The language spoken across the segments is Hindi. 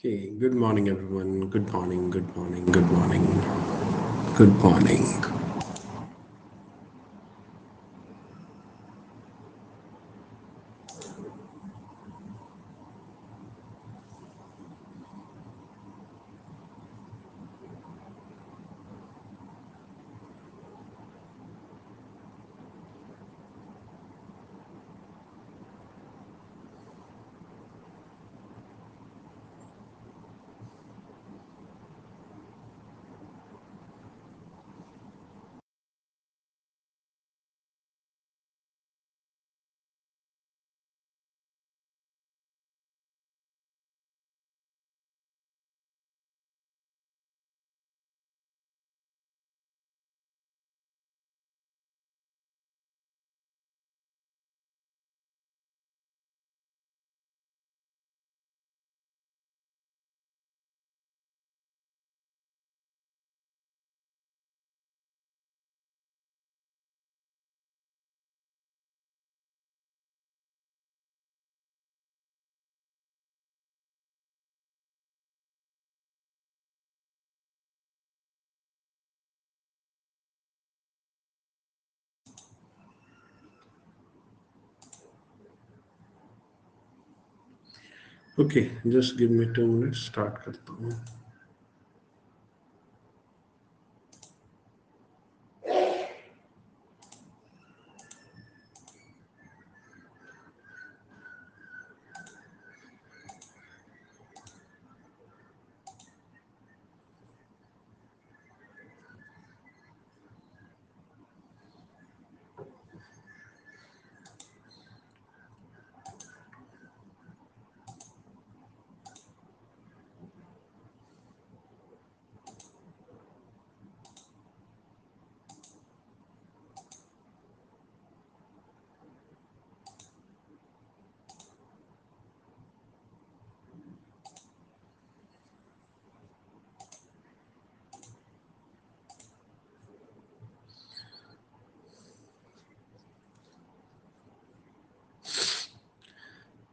Okay, good morning, everyone. Good morning, good morning, good morning, good morning. Okay, just give me 2 minutes. Start करता हूँ.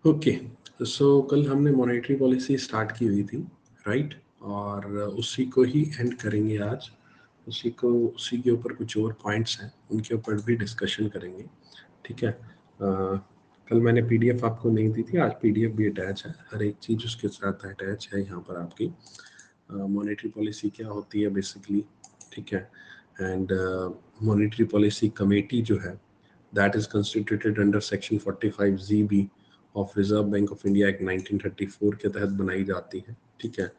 ओके, सो कल हमने मॉनेटरी पॉलिसी स्टार्ट की हुई थी, राइट? और उसी को ही एंड करेंगे आज. उसी के ऊपर कुछ और पॉइंट्स हैं, उनके ऊपर भी डिस्कशन करेंगे. ठीक है. कल मैंने पीडीएफ आपको नहीं दी थी, आज पीडीएफ भी अटैच है. हर एक चीज़ उसके साथ अटैच है यहाँ पर आपकी. मॉनेटरी पॉलिसी क्या होती है बेसिकली, ठीक है. एंड मॉनेटरी पॉलिसी कमेटी जो है, that is constituted under section 45ZB of reserve bank of India act 1934 के तहत बनाई जाती है. ठीक है.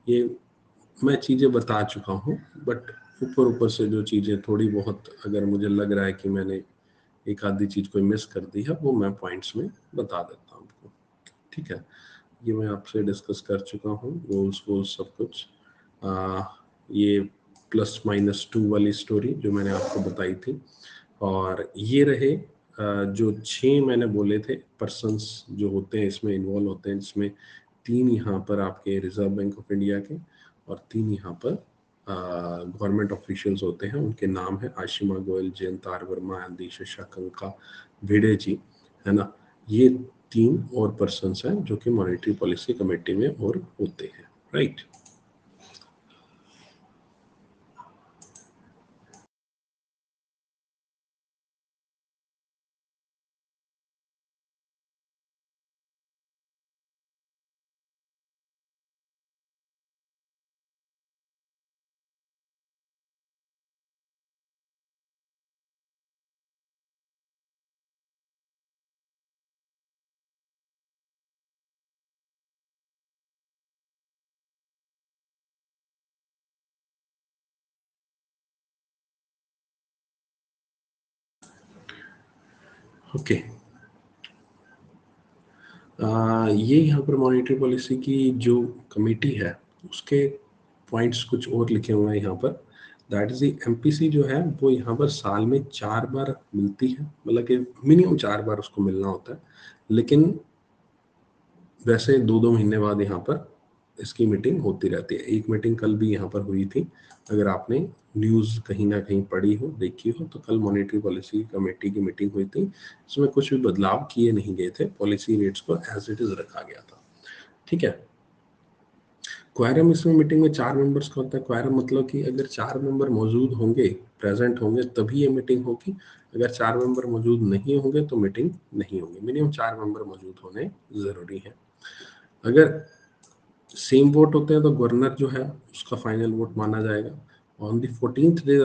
ये मैं चीज़ें बता चुका हूँ, बट ऊपर से जो चीज़ें थोड़ी बहुत अगर मुझे लग रहा है कि मैंने एक आधी चीज़ कोई मिस कर दी है, वो मैं पॉइंट्स में बता देता हूँ आपको. ठीक है. ये मैं आपसे डिस्कस कर चुका हूँ, गोल्स सब कुछ. ये +-2 वाली स्टोरी जो मैंने आपको बताई थी. और ये रहे जो 6 मैंने बोले थे पर्सन्स जो होते हैं इसमें इन्वॉल्व होते हैं, जिसमें 3 यहाँ पर आपके रिजर्व बैंक ऑफ इंडिया के और 3 यहाँ पर गवर्नमेंट ऑफिशियल्स होते हैं. उनके नाम है आशिमा गोयल, जयंत आर वर्मा, अंदीश शाकंका भिड़े जी, है ना. ये 3 और पर्सन्स हैं जो कि मॉनेटरी पॉलिसी कमेटी में और होते हैं, राइट? ओके. ये यहाँ पर मॉनेटरी पॉलिसी की जो कमेटी है उसके पॉइंट्स कुछ और लिखे हुए हैं यहाँ पर. दैट इज एमपीसी जो है वो यहाँ पर साल में 4 बार मिलती है, मतलब कि मिनिमम 4 बार उसको मिलना होता है. लेकिन वैसे 2-2 महीने बाद यहाँ पर इसकी मीटिंग होती रहती है. एक मीटिंग कल भी यहाँ पर हुई थी. अगर आपने न्यूज़ कहीं ना कहीं पढ़ी हो, देखी हो, तो कल मॉनेटरी पॉलिसी कमेटी की मीटिंग हुई थी. इसमें कुछ भी बदलाव किए नहीं गए थे, पॉलिसी रेट्स को एज इट इज रखा गया था. ठीक है. क्वायरम इसमें मीटिंग में 4 मेंबर्स का होता है। क्वायरम मतलब कि अगर 4 मेंबर मौजूद होंगे, प्रेज़ेंट होंगे तभी ये मीटिंग होगी। अगर 4 मेंबर मौजूद नहीं होंगे तो मीटिंग नहीं होगी। मिनिमम 4 मेंबर मौजूद होने ज़रूरी है। अगर सेम वोट होते हैं तो गवर्नर जो है उसका फाइनल वोट माना जाएगा। On the 14th day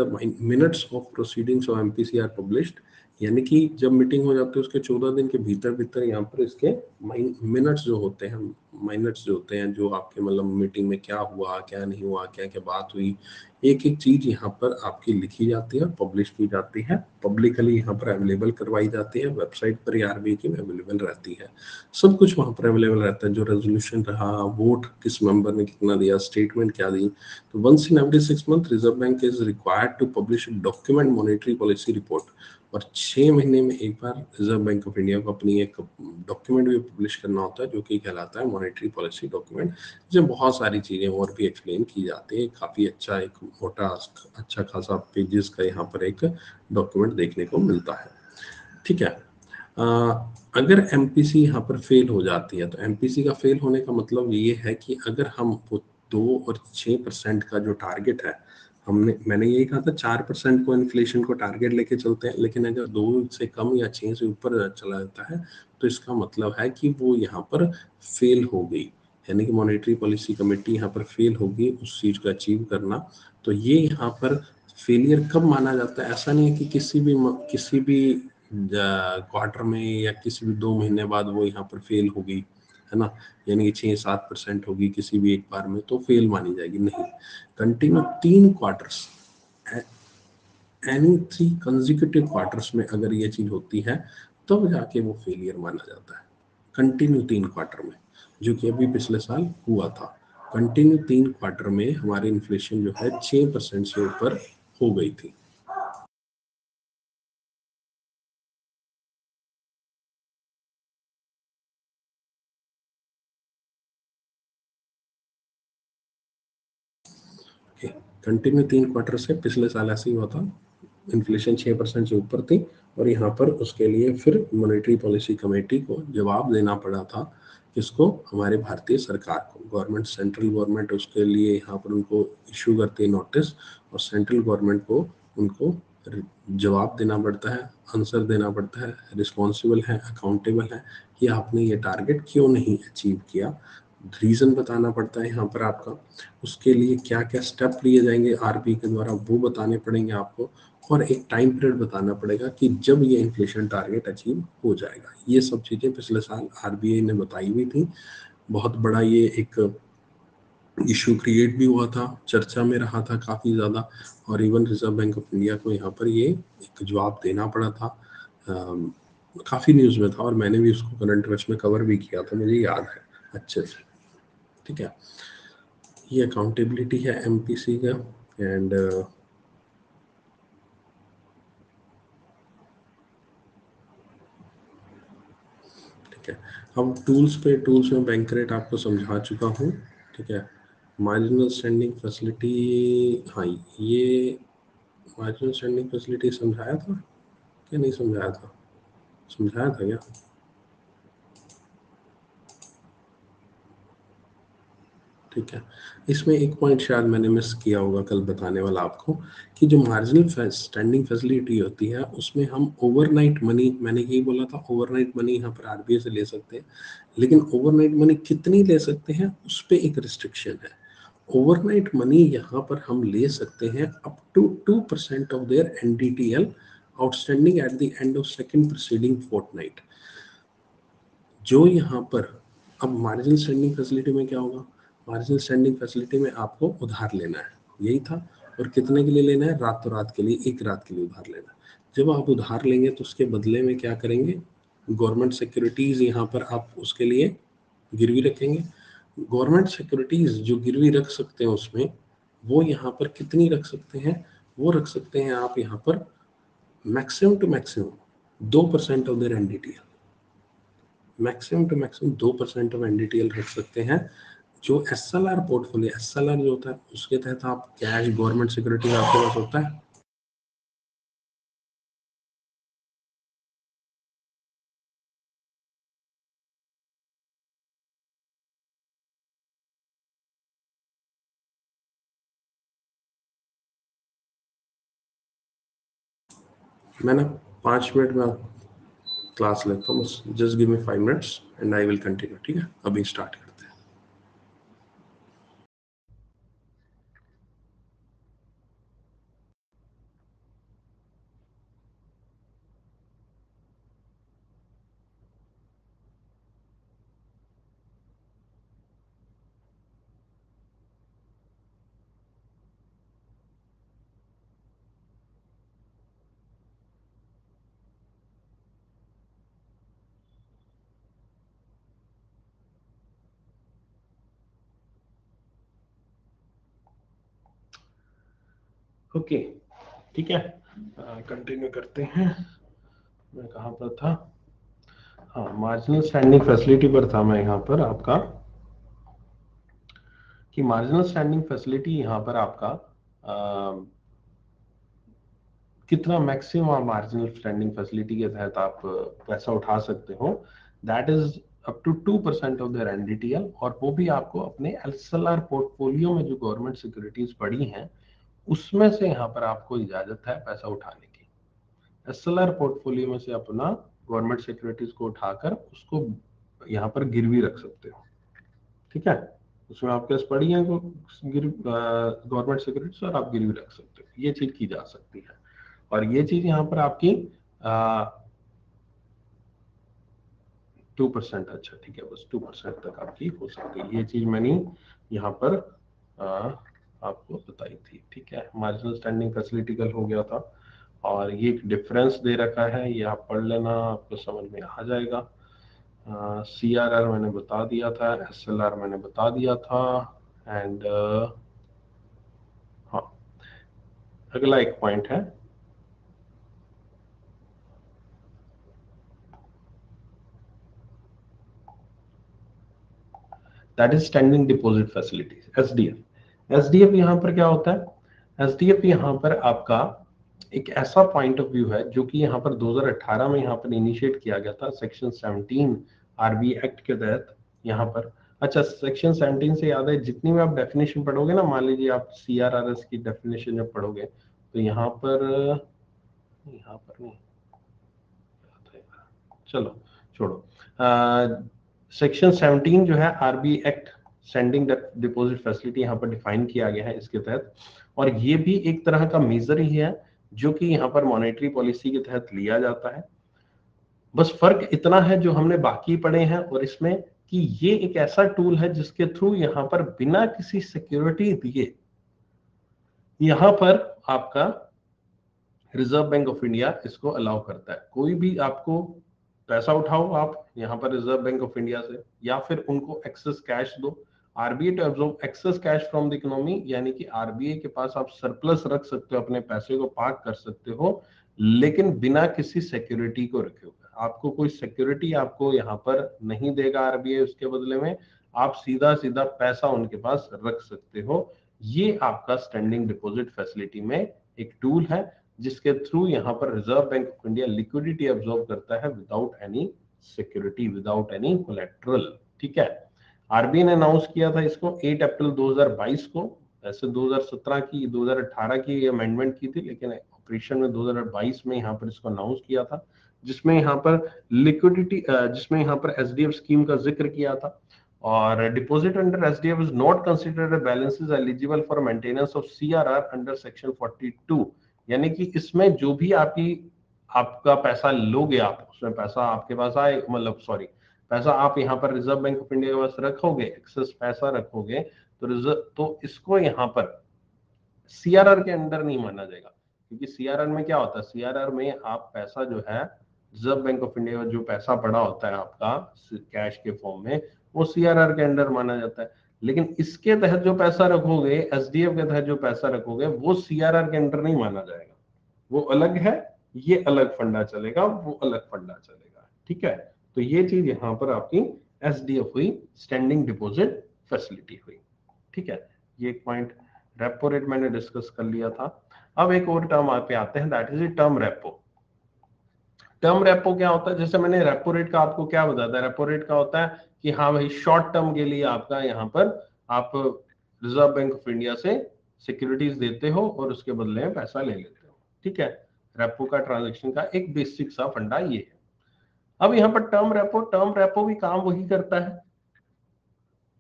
minutes of proceedings of MPC are published, यानी कि जब मीटिंग हो जाती है उसके 14 दिन के भीतर भीतर यहाँ पर इसके मिनट्स जो होते हैं, माइनट्स जो होते हैं, जो आपके मतलब मीटिंग में क्या हुआ क्या नहीं हुआ, क्या क्या बात हुई, एक एक चीज यहाँ पर आपकी लिखी जाती है और पब्लिश की जाती है, पब्लिकली यहाँ पर अवेलेबल करवाई जाती है, वेबसाइट पर आरबीआई की अवेलेबल रहती है। सब कुछ वहाँ पर अवेलेबल रहता है, जो रेजोल्यूशन रहा, वोट किस मेंबर ने कितना दिया, स्टेटमेंट क्या दी। तो once in every 6 month reserve bank is required to publish document monetary policy report, और 6 महीने में एक बार रिजर्व बैंक ऑफ इंडिया को अपनी एक डॉक्यूमेंट भी पब्लिश करना होता है, जो कि कहलाता है मॉनेटरी पॉलिसी डॉक्यूमेंट, जिसमें बहुत सारी चीज़ें और भी एक्सप्लेन की जाती है। काफ़ी अच्छा एक मोटा अच्छा खासा पेजेस का यहाँ पर एक डॉक्यूमेंट देखने को मिलता है। ठीक है। अगर एमपीसी यहाँ पर फेल हो जाती है, तो एमपीसी का फेल होने का मतलब ये है कि अगर हम वो 2 और 6% का जो टारगेट है, मैंने यही कहा था 4% को इन्फ्लेशन को टारगेट लेके चलते हैं, लेकिन अगर 2 से कम या 6 से ऊपर चला जाता है तो इसका मतलब है कि वो यहाँ पर फेल हो गई, यानी कि मॉनेटरी पॉलिसी कमेटी यहाँ पर फेल होगी उस चीज को अचीव करना। तो ये यहाँ पर फेलियर कब माना जाता है? ऐसा नहीं है कि किसी भी क्वार्टर में या किसी भी 2 महीने बाद वो यहाँ पर फेल होगी, है ना, यानी कि 6-7% होगी किसी भी एक बार में तो फेल मानी जाएगी, नहीं। Continue 3 quarters, any 3 consecutive quarters में अगर ये चीज होती है तब जाके वो फेलियर माना जाता है। कंटिन्यू 3 क्वार्टर में, जो कि अभी पिछले साल हुआ था, कंटिन्यू 3 क्वार्टर में हमारी इन्फ्लेशन जो है 6% से ऊपर हो गई थी। कंटिन्यू 3 क्वार्टर से पिछले साल ऐसे ही हुआ था, इन्फ्लेशन 6% से ऊपर थी, और यहाँ पर उसके लिए फिर मॉनेटरी पॉलिसी कमेटी को जवाब देना पड़ा था। किसको? हमारे भारतीय सरकार को। गवर्नमेंट, सेंट्रल गवर्नमेंट उसके लिए यहाँ पर उनको इशू करती है नोटिस, और सेंट्रल गवर्नमेंट को उनको जवाब देना पड़ता है, आंसर देना पड़ता है, रिस्पॉन्सिबल है, अकाउंटेबल है कि आपने ये टारगेट क्यों नहीं अचीव किया, रीज़न बताना पड़ता है यहाँ पर आपका। उसके लिए क्या क्या स्टेप लिए जाएंगे आरबीआई के द्वारा वो बताने पड़ेंगे आपको, और एक टाइम पीरियड बताना पड़ेगा कि जब ये इन्फ्लेशन टारगेट अचीव हो जाएगा। ये सब चीज़ें पिछले साल आरबीआई ने बताई हुई थी। बहुत बड़ा ये एक इशू क्रिएट भी हुआ था, चर्चा में रहा था काफ़ी ज़्यादा, और even reserve bank of India को यहाँ पर ये एक जवाब देना पड़ा था। काफ़ी न्यूज़ में था और मैंने भी उसको करंट अफेयर्स में कवर भी किया था, मुझे याद है अच्छे से। ठीक है, ये अकाउंटेबिलिटी है एमपीसी का। एंड ठीक है, अब टूल्स में बैंक रेट आपको समझा चुका हूँ। ठीक है, मार्जिनल स्टैंडिंग फैसिलिटी, हाँ ये मार्जिनल स्टैंडिंग फैसिलिटी समझाया था कि नहीं समझाया था? समझाया था क्या? ठीक है, इसमें एक पॉइंट शायद मैंने मिस किया होगा कल बताने वाला आपको, कि जो मार्जिनल स्टैंडिंग फैसिलिटी होती है उसमें हम ओवरनाइट मनी, मैंने यही बोला था ओवरनाइट मनी यहाँ पर आरबीआई से ले सकते हैं, लेकिन ओवरनाइट मनी कितनी ले सकते हैं उस पर एक रिस्ट्रिक्शन है। ओवरनाइट मनी यहाँ पर हम ले सकते हैं up to 2% of their NDTL outstanding at the end of second preceding fortnight. जो यहाँ पर अब मार्जिनल स्टैंडिंग फैसिलिटी में क्या होगा? मार्जिनल स्टैंडिंग फैसिलिटी में आपको उधार लेना है, यही था, और कितने के लिए लेना है? रातों रात के लिए, एक रात के लिए उधार लेना है। जब आप उधार लेंगे तो उसके बदले में क्या करेंगे? गवर्नमेंट सिक्योरिटीज यहाँ पर आप उसके लिए गिरवी रखेंगे। गवर्नमेंट सिक्योरिटीज जो गिरवी रख सकते हैं उसमें, वो यहाँ पर कितनी रख सकते हैं? वो रख सकते हैं आप यहाँ पर maximum to maximum 2% of their NDTL, maximum to maximum 2% of NDTL रख सकते हैं। जो एसएलआर पोर्टफोलियो, एसएलआर जो होता है उसके तहत आप कैश, गवर्नमेंट सिक्योरिटी आपके पास होता है, मैं ना 5 मिनट में क्लास लेता हूँ, just give me 5 minutes and I will continue. ठीक है, अभी स्टार्ट करते हैं। ओके, ठीक है, कंटिन्यू करते हैं। मैं कहाँ पर था? हाँ, मार्जिनल स्टैंडिंग फैसिलिटी पर था मैं यहाँ पर आपका, कि मार्जिनल स्टैंडिंग फैसिलिटी यहाँ पर आपका कितना मैक्सिमम मार्जिनल स्टैंडिंग फैसिलिटी के तहत आप पैसा उठा सकते हो, that is up to 2% of their NDTL, और वो भी आपको अपने एसएलआर पोर्टफोलियो में जो गवर्नमेंट सिक्योरिटीज पड़ी हैं उसमें से यहाँ पर आपको इजाजत है पैसा उठाने की। एसएलआर पोर्टफोलियो में से अपना गवर्नमेंट सिक्योरिटीज को उठाकर उसको यहाँ पर गिरवी रख सकते हो। ठीक है, उसमें आपके पास पड़ी है गवर्नमेंट सिक्योरिटीज और आप गिरवी रख सकते हो, ये चीज की जा सकती है। और ये चीज यहाँ पर आपकी 2%, अच्छा ठीक है, बस 2% तक आपकी हो सकती है। ये चीज मैंने यहाँ पर आपको बताई थी। ठीक है, मार्जिनल स्टैंडिंग फैसिलिटी कल हो गया था, और ये एक डिफरेंस दे रखा है, ये आप पढ़ लेना, आपको समझ में आ जाएगा। CRR मैंने बता दिया था, SLR मैंने बता दिया था, एंड हाँ, अगला एक पॉइंट है, that is standing deposit facilities, SDF। SDF यहाँ पर क्या होता है? SDF यहाँ पर आपका एक ऐसा पॉइंट ऑफ व्यू है जो कि यहाँ पर 2018 में यहाँ पर इनिशिएट किया गया था, सेक्शन 17 RBI एक्ट के तहत यहाँ पर। अच्छा, सेक्शन 17 से याद है, जितनी भी आप डेफिनेशन पढ़ोगे ना, मान लीजिए आप CRRS की डेफिनेशन जब पढ़ोगे तो यहाँ पर नहीं, चलो छोड़ो, सेक्शन 17 जो है RBI act standing deposit facility यहाँ पर डिफाइन किया गया है इसके तहत, और ये भी एक तरह का मेजर ही है जो कि यहाँ पर मॉनेटरी पॉलिसी के तहत लिया जाता है। बस फर्क इतना है जो हमने बाकी पढ़े हैं और इसमें, कि ये एक ऐसा टूल है जिसके थ्रू यहाँ पर बिना किसी सिक्योरिटी दिए यहाँ पर आपका रिजर्व बैंक ऑफ इंडिया इसको अलाउ करता है। कोई भी आपको पैसा उठाओ आप यहाँ पर रिजर्व बैंक ऑफ इंडिया से, या फिर उनको एक्सेस कैश दो। RBI to absorb excess cash from the economy, यानी कि RBI के पास आप सरप्लस रख सकते हो, अपने पैसे को पार्क कर सकते हो, लेकिन बिना किसी सिक्योरिटी को रखे हुए। आपको कोई सिक्योरिटी आपको यहाँ पर नहीं देगा RBI, उसके बदले में आप सीधा सीधा पैसा उनके पास रख सकते हो। ये आपका स्टैंडिंग डिपॉजिट फैसिलिटी में एक टूल है जिसके थ्रू यहाँ पर reserve bank of India liquidity absorb करता है without any security, without any collateral. ठीक है, RBI ने अनाउंस किया था इसको 8 अप्रैल 2022 को। ऐसे 2018 की अमेंडमेंट की थी, लेकिन ऑपरेशन में 2022 में यहाँ पर इसको अनाउंस किया था, जिसमें यहाँ पर लिक्विडिटी, जिसमें यहाँ पर SDF स्कीम का जिक्र किया था। और deposit under SDF is not considered balances eligible for maintenance of CRR under section 42, यानी कि इसमें जो भी आपका पैसा लोगे आप, उसमें पैसा आपके पास आए, मतलब सॉरी, पैसा आप यहाँ पर रिजर्व बैंक ऑफ इंडिया के पास रखोगे, एक्सेस पैसा रखोगे, तो रिजर्व, तो इसको यहाँ पर CRR के अंडर नहीं माना जाएगा। क्योंकि CRR में क्या होता है, CRR में आप पैसा जो है रिजर्व बैंक ऑफ इंडिया में जो पैसा पड़ा होता है आपका कैश के फॉर्म में, वो CRR के अंडर माना जाता है। लेकिन इसके तहत जो पैसा रखोगे, SDF के तहत जो पैसा रखोगे, वो CRR के अंडर नहीं माना जाएगा, वो अलग है, ये अलग फंडा चलेगा, वो अलग फंडा चलेगा। ठीक है, तो ये चीज यहाँ पर आपकी SDF हुई, स्टैंडिंग डिपॉजिट फैसिलिटी हुई। ठीक है, ये एक पॉइंट। रेपो रेट मैंने डिस्कस कर लिया था। अब एक और टर्म पे आते हैं, that is term repo. Term repo क्या होता है? जैसे मैंने रेपो रेट का आपको क्या बताया था, रेपो रेट का होता है कि हाँ भाई, शॉर्ट टर्म के लिए आपका यहाँ पर आप रिजर्व बैंक ऑफ इंडिया से सिक्योरिटीज देते हो और उसके बदले में पैसा ले लेते हो। ठीक है, रेपो का ट्रांजैक्शन का एक बेसिक सा फंडा ये है। अब यहाँ पर टर्म रेपो भी काम वही करता है।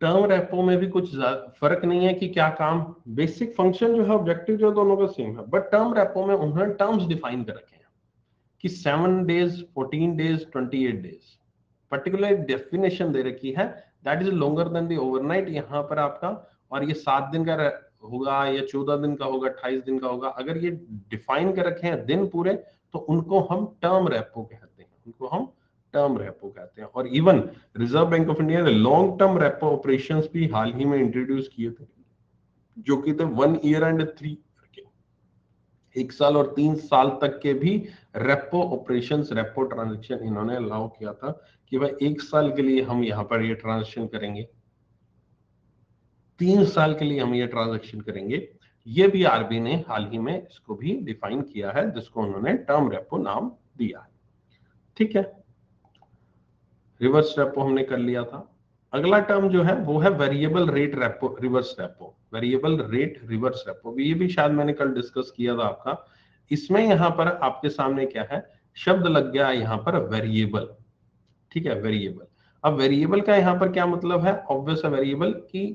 टर्म रेपो में भी कुछ फर्क नहीं है कि क्या काम, बेसिक फंक्शन जो है, ऑब्जेक्टिव जो दोनों का सेम है, बट टर्म रेपो में उन्होंने टर्म्स डिफाइन कर रखे हैं कि 7 days, 14 days, 28 days, particular definition दे रखी है, that is longer than the overnight यहाँ पर आपका, और ये 7 दिन का होगा या 14 दिन का होगा, 28 दिन का होगा, अगर ये डिफाइन कर रखे हैं दिन पूरे, तो उनको हम टर्म रेपो कहते हैं, उनको हम टर्म रेपो कहते हैं। और even reserve bank of India ने लॉन्ग टर्म रेपो ऑपरेशंस भी हाल ही में इंट्रोड्यूस किए थे, जो कि थे 1 ईयर एंड 3, 1 साल और 3 साल तक के भी रेपो ऑपरेशंस, रेपो ट्रांजैक्शन इन्होंने अलाउ किया था कि भाई 1 साल के लिए हम यहाँ पर ये ट्रांजैक्शन करेंगे, 3 साल के लिए हम ये ट्रांजैक्शन करेंगे। ये भी आरबीआई ने हाल ही में इसको भी डिफाइन किया है, जिसको उन्होंने टर्म रेपो नाम दिया है। ठीक है, रिवर्स रेपो हमने कर लिया था। अगला टर्म जो है वो है variable rate repo, reverse repo, variable rate reverse repo, ये भी शायद मैंने कल डिस्कस किया था आपका। इसमें यहाँ पर आपके सामने क्या है, शब्द लग गया यहाँ पर वेरिएबल। ठीक है, वेरिएबल। अब वेरिएबल का यहाँ पर क्या मतलब है, ऑब्वियस है वेरिएबल की,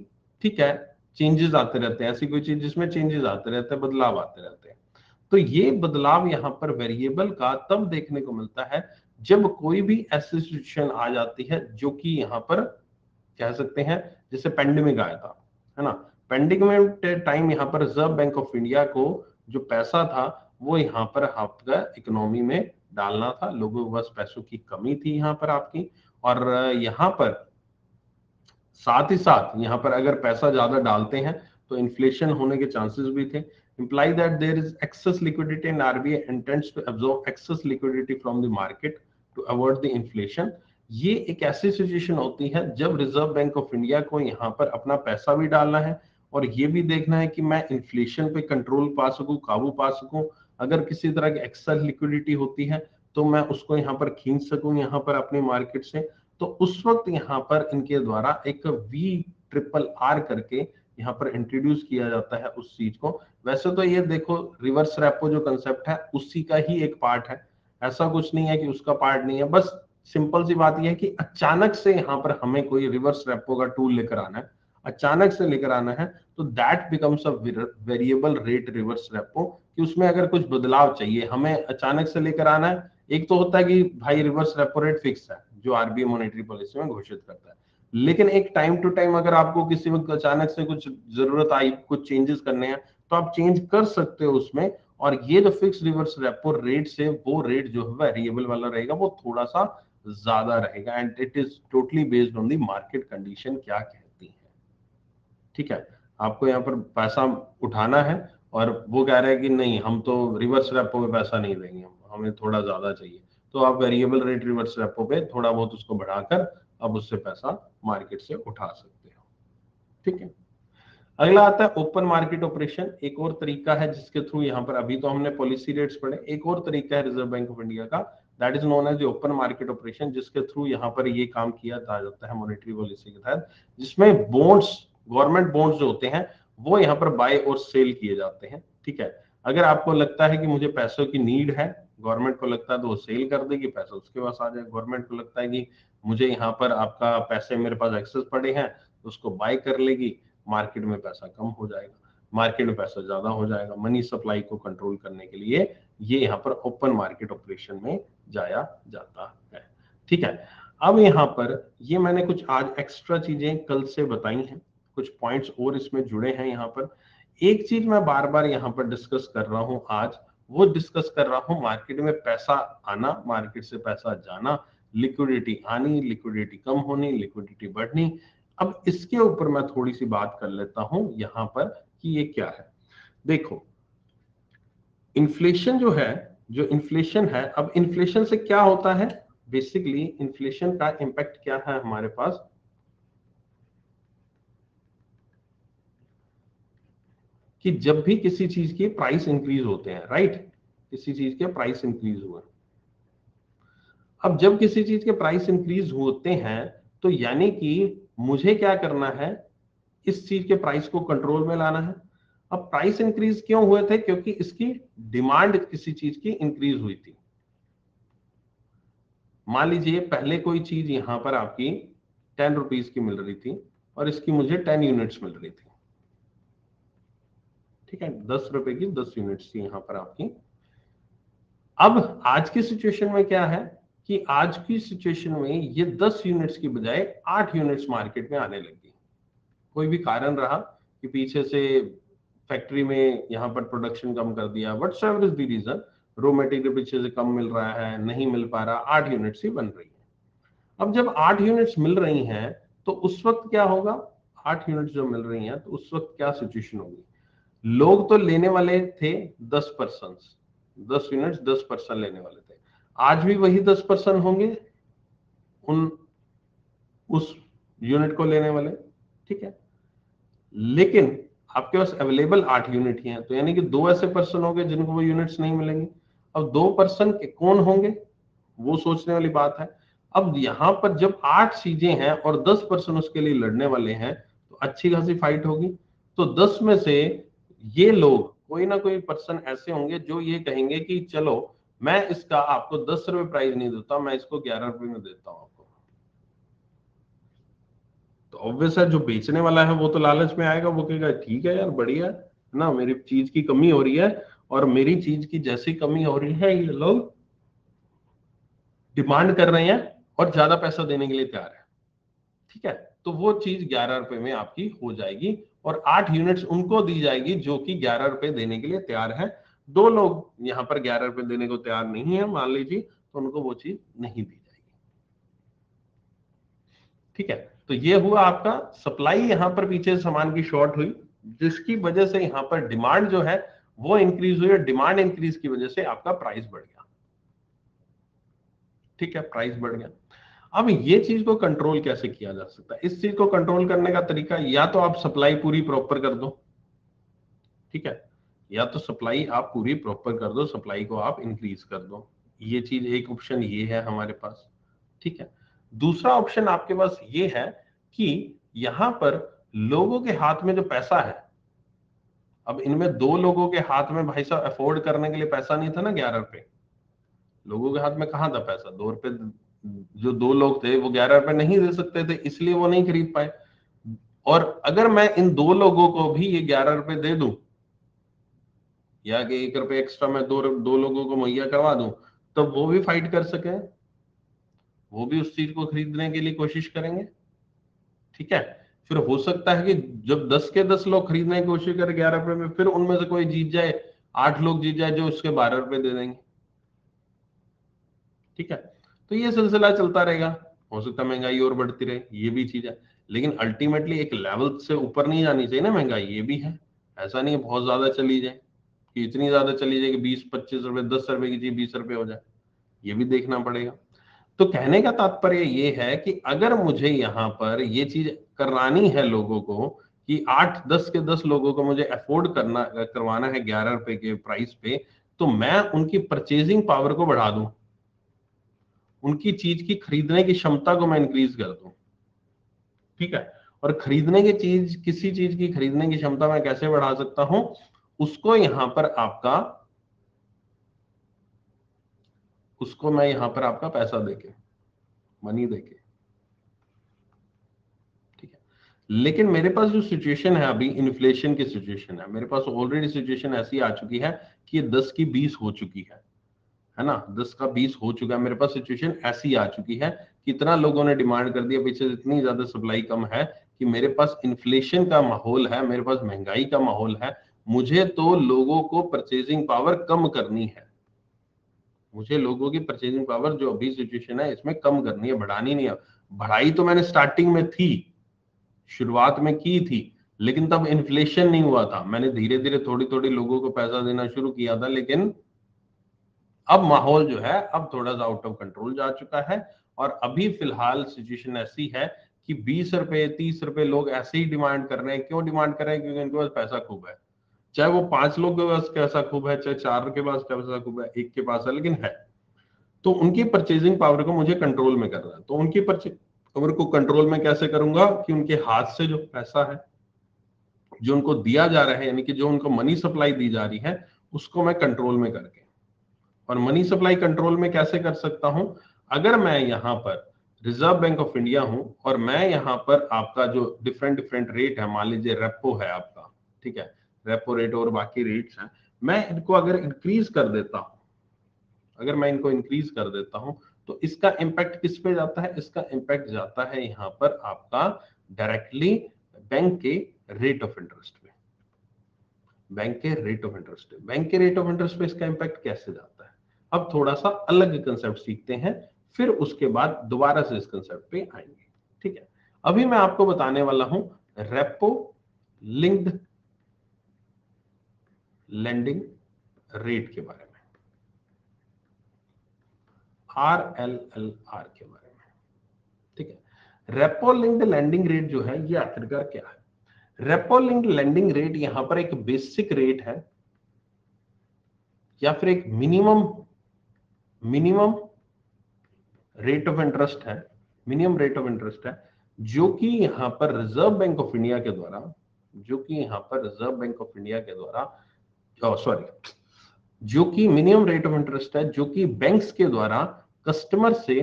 ठीक है, चेंजेस आते रहते हैं, ऐसी कोई चीज जिसमें चेंजेस आते रहते हैं, बदलाव आते रहते हैं। तो ये बदलाव यहाँ पर वेरिएबल का तब देखने को मिलता है जब कोई भी ऐसी सिचुएशन आ जाती है जो कि यहाँ पर कह सकते हैं, जैसे पेंडेमिक आया था, है ना। पेंडेमिक टाइम यहाँ पर रिजर्व बैंक ऑफ इंडिया को जो पैसा था वो यहाँ पर आपका इकोनॉमी में डालना था, लोगों के पास पैसों की कमी थी यहाँ पर आपकी, और यहाँ पर साथ ही साथ यहाँ पर अगर पैसा ज्यादा डालते हैं तो इन्फ्लेशन होने के चांसेस भी थे। imply that there is excess liquidity and RBI intends to absorb excess liquidity from the market to avoid the inflation। ये एक ऐसी सिचुएशन होती है जब रिजर्व बैंक ऑफ इंडिया को यहाँ पर अपना पैसा भी डालना है और ये भी देखना है कि मैं इन्फ्लेशन पे कंट्रोल पा सकूं, काबू पा सकूं। अगर किसी तरह की एक्सेस लिक्विडिटी होती है तो मैं उसको यहाँ पर खींच सकूं यहाँ पर अपनी मार्केट से। तो उस वक्त यहाँ पर इनके द्वारा एक VRRR करके यहाँ पर इंट्रोड्यूस किया जाता है उस चीज को। वैसे तो ये देखो रिवर्स रेपो जो कंसेप्ट है उसी का ही एक पार्ट है, ऐसा कुछ नहीं है कि उसका पार्ट नहीं है। बस सिंपल सी बात यह है कि अचानक से यहाँ पर हमें कोई रिवर्स रेपो का टूल लेकर आना है, अचानक से लेकर आना है, तो that becomes a variable rate reverse repo, कि उसमें अगर कुछ बदलाव चाहिए, हमें अचानक से लेकर आना है। एक तो होता है कि भाई रिवर्स रेपो रेट फिक्स है जो आरबीआई मॉनेटरी पॉलिसी में घोषित करता है, लेकिन एक टाइम टू टाइम अगर आपको किसी वक्त अचानक से कुछ जरूरत आई, कुछ चेंजेस करने हैं, तो आप चेंज कर सकते हो उसमें। और ये जो फिक्स रिवर्स रेपो रेट से वो रेट जो है वेरिएबल वाला रहेगा, वो थोड़ा सा ज्यादा रहेगा, and it is totally based on the market condition क्या कहती है। ठीक है, आपको यहाँ पर पैसा उठाना है और वो कह रहे हैं कि नहीं हम तो रिवर्स रेपो में पैसा नहीं देंगे, हमें थोड़ा ज्यादा चाहिए, तो आप वेरिएबल रेट रिवर्स रेपो पे थोड़ा बहुत उसको बढ़ाकर अब उससे पैसा मार्केट से उठा सकते हो। ठीक है, अगला आता है ओपन मार्केट ऑपरेशन। एक और तरीका है जिसके थ्रू यहाँ पर, अभी तो हमने पॉलिसी रेट्स पढ़े, एक और तरीका है रिजर्व बैंक ऑफ इंडिया का, that is known as open market operation, जिसके थ्रू यहाँ पर ये काम किया जाता है मॉनेटरी पॉलिसी के तहत, जिसमें बॉन्ड्स, गवर्नमेंट बॉन्ड्स जो होते हैं वो यहाँ पर बाय और सेल किए जाते हैं। ठीक है, अगर आपको लगता है कि मुझे पैसों की नीड है, गवर्नमेंट को लगता है तो वो सेल कर देगी, पैसा उसके पास आ जाए। गवर्नमेंट को लगता है कि मुझे यहाँ पर आपका पैसे मेरे पास एक्सेस पड़े हैं, तो उसको बाय कर लेगी, मार्केट में पैसा कम हो जाएगा, मार्केट में पैसा ज्यादा हो जाएगा। मनी सप्लाई को कंट्रोल करने के लिए ये यहाँ पर ओपन मार्केट ऑपरेशन में जाया जाता है। ठीक है, अब यहाँ पर ये मैंने कुछ आज एक्स्ट्रा चीजें कल से बताई हैं, कुछ पॉइंट्स और इसमें जुड़े हैं। यहाँ पर एक चीज मैं बार बार यहाँ पर डिस्कस कर रहा हूँ आज, वो डिस्कस कर रहा हूँ मार्केट में पैसा आना, मार्केट से पैसा जाना, लिक्विडिटी आनी, लिक्विडिटी कम होनी, लिक्विडिटी बढ़नी। अब इसके ऊपर मैं थोड़ी सी बात कर लेता हूं यहाँ पर कि ये क्या है। देखो, इन्फ्लेशन जो है, जो इन्फ्लेशन है, अब इन्फ्लेशन से क्या होता है, बेसिकली इन्फ्लेशन का इंपैक्ट क्या है हमारे पास, कि जब भी किसी चीज के प्राइस इंक्रीज होते हैं, राइट, किसी चीज के प्राइस इंक्रीज हुए, अब जब किसी चीज के प्राइस इंक्रीज होते हैं तो यानी कि मुझे क्या करना है, इस चीज के प्राइस को कंट्रोल में लाना है। अब प्राइस इंक्रीज क्यों हुए थे? क्योंकि इसकी डिमांड किसी चीज की इंक्रीज हुई थी। मान लीजिए पहले कोई चीज यहां पर आपकी 10 रुपीज की मिल रही थी और इसकी मुझे 10 यूनिट्स मिल रही थी, ठीक है, 10 रुपए की 10 यूनिट्स थी यहां पर आपकी। अब आज की सिचुएशन में क्या है कि आज की सिचुएशन में ये 10 यूनिट्स की बजाय 8 यूनिट्स मार्केट में आने लगी। कोई भी कारण रहा कि पीछे से फैक्ट्री में यहां पर प्रोडक्शन कम कर दिया, whatsoever is the reason, raw material पीछे से कम मिल रहा है, नहीं मिल पा रहा, 8 यूनिट्स ही बन रही है। अब जब 8 यूनिट्स मिल रही हैं तो उस वक्त क्या होगा? 8 यूनिट्स जो मिल रही हैं तो उस वक्त क्या सिचुएशन होगी? लोग तो लेने वाले थे 10%, 10 यूनिट्स 10% लेने वाले थे। आज भी वही 10% होंगे उन उस यूनिट को लेने वाले, ठीक है, लेकिन आपके पास अवेलेबल 8 यूनिट ही हैं, तो यानी कि 2 ऐसे पर्सन होंगे जिनको वो यूनिट्स नहीं मिलेंगी। अब 2 पर्सन कौन होंगे वो सोचने वाली बात है। अब यहां पर जब 8 चीजें हैं और 10 पर्सन उसके लिए लड़ने वाले हैं तो अच्छी खासी फाइट होगी। तो 10 में से ये लोग कोई ना कोई पर्सन ऐसे होंगे जो ये कहेंगे कि चलो मैं इसका आपको 10 रुपए प्राइस नहीं देता, मैं इसको 11 रुपए में देता हूं आपको। तो ऑब्वियस है जो बेचने वाला है वो तो लालच में आएगा, वो कहेगा ठीक है यार बढ़िया है ना, मेरी चीज की कमी हो रही है और मेरी चीज की जैसी कमी हो रही है ये लोग डिमांड कर रहे हैं और ज्यादा पैसा देने के लिए तैयार है, ठीक है। तो वो चीज 11 रुपए में आपकी हो जाएगी और 8 यूनिट्स उनको दी जाएगी जो कि 11 रुपए देने के लिए तैयार है। 2 लोग यहाँ पर 11 रुपए देने को तैयार नहीं है मान लीजिए, तो उनको वो चीज नहीं दी जाएगी, ठीक है। तो ये हुआ आपका सप्लाई, यहां पर पीछे सामान की शॉर्ट हुई जिसकी वजह से यहां पर डिमांड जो है वो इंक्रीज हुई और डिमांड इंक्रीज की वजह से आपका प्राइस बढ़ गया, ठीक है, प्राइस बढ़ गया। अब ये चीज को कंट्रोल कैसे किया जा सकता है? इस चीज को कंट्रोल करने का तरीका या तो आप सप्लाई पूरी प्रॉपर कर दो, ठीक है, या तो सप्लाई आप पूरी प्रॉपर कर दो, सप्लाई को आप इंक्रीज कर दो। ये चीज एक ऑप्शन ये है हमारे पास, ठीक है। दूसरा ऑप्शन आपके पास ये है कि यहां पर लोगों के हाथ में जो पैसा है, अब इनमें 2 लोगों के हाथ में भाई साहब अफोर्ड करने के लिए पैसा नहीं था ना 11 रुपए, लोगों के हाथ में कहां था पैसा? 2 रुपए, जो 2 लोग थे वो 11 रुपए नहीं दे सकते थे, इसलिए वो नहीं खरीद पाए। और अगर मैं इन 2 लोगों को भी ये 11 रुपए दे दूं या कि 1 रुपए एक्स्ट्रा मैं दो लोगों को मुहैया करवा दूं, तो वो भी फाइट कर सके, वो भी उस चीज को खरीदने के लिए कोशिश करेंगे, ठीक है। फिर हो सकता है कि जब 10 के 10 लोग खरीदने की कोशिश करें 11 रुपए में, फिर उनमें से कोई जीत जाए, 8 लोग जीत जाए जो उसके 12 रुपए दे देंगे, ठीक है। तो ये सिलसिला चलता रहेगा, हो सकता है महंगाई और बढ़ती रहे, ये भी चीज है। लेकिन अल्टीमेटली एक लेवल से ऊपर नहीं जानी चाहिए ना महंगाई, ये भी है। ऐसा नहीं है बहुत ज्यादा चली जाए कि इतनी ज्यादा चली जाए कि 20-25 रुपए, 10 रुपए की चीज 20 रुपए हो जाए, ये भी देखना पड़ेगा। तो कहने का तात्पर्य ये है कि अगर मुझे यहाँ पर ये चीज करानी है लोगों को कि 8-10 के 10 लोगों को मुझे अफोर्ड करवाना है 11 रुपए के प्राइस पे, तो मैं उनकी परचेजिंग पावर को बढ़ा दूं, उनकी चीज की खरीदने की क्षमता को मैं इंक्रीज कर दूं, ठीक है। और खरीदने की चीज, किसी चीज की खरीदने की क्षमता मैं कैसे बढ़ा सकता हूं? उसको यहां पर आपका, उसको मैं यहां पर आपका पैसा देके, मनी देके, ठीक है। लेकिन मेरे पास जो सिचुएशन है अभी इन्फ्लेशन की सिचुएशन है, मेरे पास ऑलरेडी सिचुएशन ऐसी आ चुकी है कि ये 10 की 20 हो चुकी है ना, 10 का 20 हो चुका है, मेरे पास सिचुएशन ऐसी आ चुकी है कि इतना लोगों ने डिमांड कर दिया, पीछे इतनी ज्यादा सप्लाई कम है कि मेरे पास इन्फ्लेशन का माहौल है, मेरे पास महंगाई का माहौल है। मुझे तो लोगों को परचेजिंग पावर कम करनी है, मुझे लोगों की परचेजिंग पावर जो अभी सिचुएशन है इसमें कम करनी है, बढ़ानी नहीं है। बढ़ाई तो मैंने स्टार्टिंग में थी, शुरुआत में की थी, लेकिन तब इन्फ्लेशन नहीं हुआ था, मैंने धीरे धीरे थोड़ी थोड़ी लोगों को पैसा देना शुरू किया था। लेकिन अब माहौल जो है अब थोड़ा सा आउट ऑफ कंट्रोल जा चुका है और अभी फिलहाल सिचुएशन ऐसी है कि 20 रुपए 30 रुपए लोग ऐसे ही डिमांड कर रहे हैं। क्यों डिमांड कर रहे हैं? क्योंकि उनके पास पैसा खूब है, चाहे वो 5 लोग के पास पैसा खूब है, चाहे 4 के पास पैसा खूब है, 1 के पास है, लेकिन है। तो उनकी परचेजिंग पावर को मुझे कंट्रोल में करना है। तो उनकी परचेजिंग पावर को कंट्रोल में कैसे करूंगा कि उनके हाथ से जो पैसा है जो उनको दिया जा रहा है, यानी कि जो उनको मनी सप्लाई दी जा रही है, उसको मैं कंट्रोल में करके, और मनी सप्लाई कंट्रोल में कैसे कर सकता हूं? अगर मैं यहाँ पर रिजर्व बैंक ऑफ इंडिया हूं और मैं यहाँ पर आपका जो डिफरेंट रेट है, मान लीजिए रेपो है आपका, ठीक है, रेपो रेट और बाकी रेट्स हैं, मैं इनको अगर इंक्रीज कर देता हूं, अगर मैं इनको इंक्रीज कर देता हूं, तो इसका इंपैक्ट किस पे जाता है? इसका इंपैक्ट जाता है यहाँ पर आपका डायरेक्टली बैंक के रेट ऑफ इंटरेस्ट पे, बैंक के रेट ऑफ इंटरेस्ट पे। बैंक के रेट ऑफ इंटरेस्ट पे इसका इंपैक्ट कैसे जाता है? अब थोड़ा सा अलग कंसेप्ट सीखते हैं, फिर उसके बाद दोबारा से इस कंसेप्ट पे आएंगे, ठीक है। अभी मैं आपको बताने वाला हूं रेपो लिंक्ड लेंडिंग रेट के बारे में, RLLR के बारे में, ठीक है। रेपो लिंक्ड लेंडिंग रेट जो है, ये आखिरकार क्या है? रेपो लिंक्ड लेंडिंग रेट यहां पर एक बेसिक रेट है या फिर एक मिनिमम रेट ऑफ इंटरेस्ट है, मिनिमम रेट ऑफ इंटरेस्ट है, जो कि यहां पर रिजर्व बैंक ऑफ इंडिया के द्वारा, जो कि यहां पर रिजर्व बैंक ऑफ इंडिया के द्वारा, सॉरी, जो कि मिनिमम रेट ऑफ इंटरेस्ट है जो कि बैंक्स के द्वारा कस्टमर से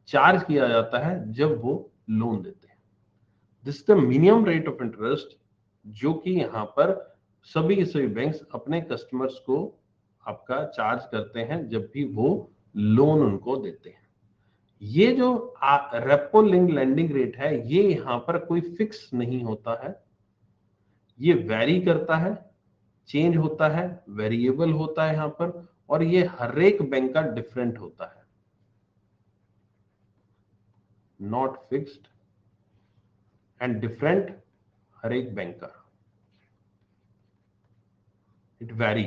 चार्ज किया जाता है जब वो लोन देते हैं। This the minimum rate of interest जो कि यहां पर सभी बैंक्स अपने कस्टमर्स को आपका चार्ज करते हैं जब भी वो लोन उनको देते हैं। ये जो रेपो लिंक लेंडिंग रेट है, ये यहां पर कोई फिक्स नहीं होता है, ये वेरी करता है, चेंज होता है, वेरिएबल होता है यहां पर, और ये हर एक बैंक का डिफरेंट होता है, नॉट फिक्स्ड एंड डिफरेंट हर एक बैंक का, इट वेरी,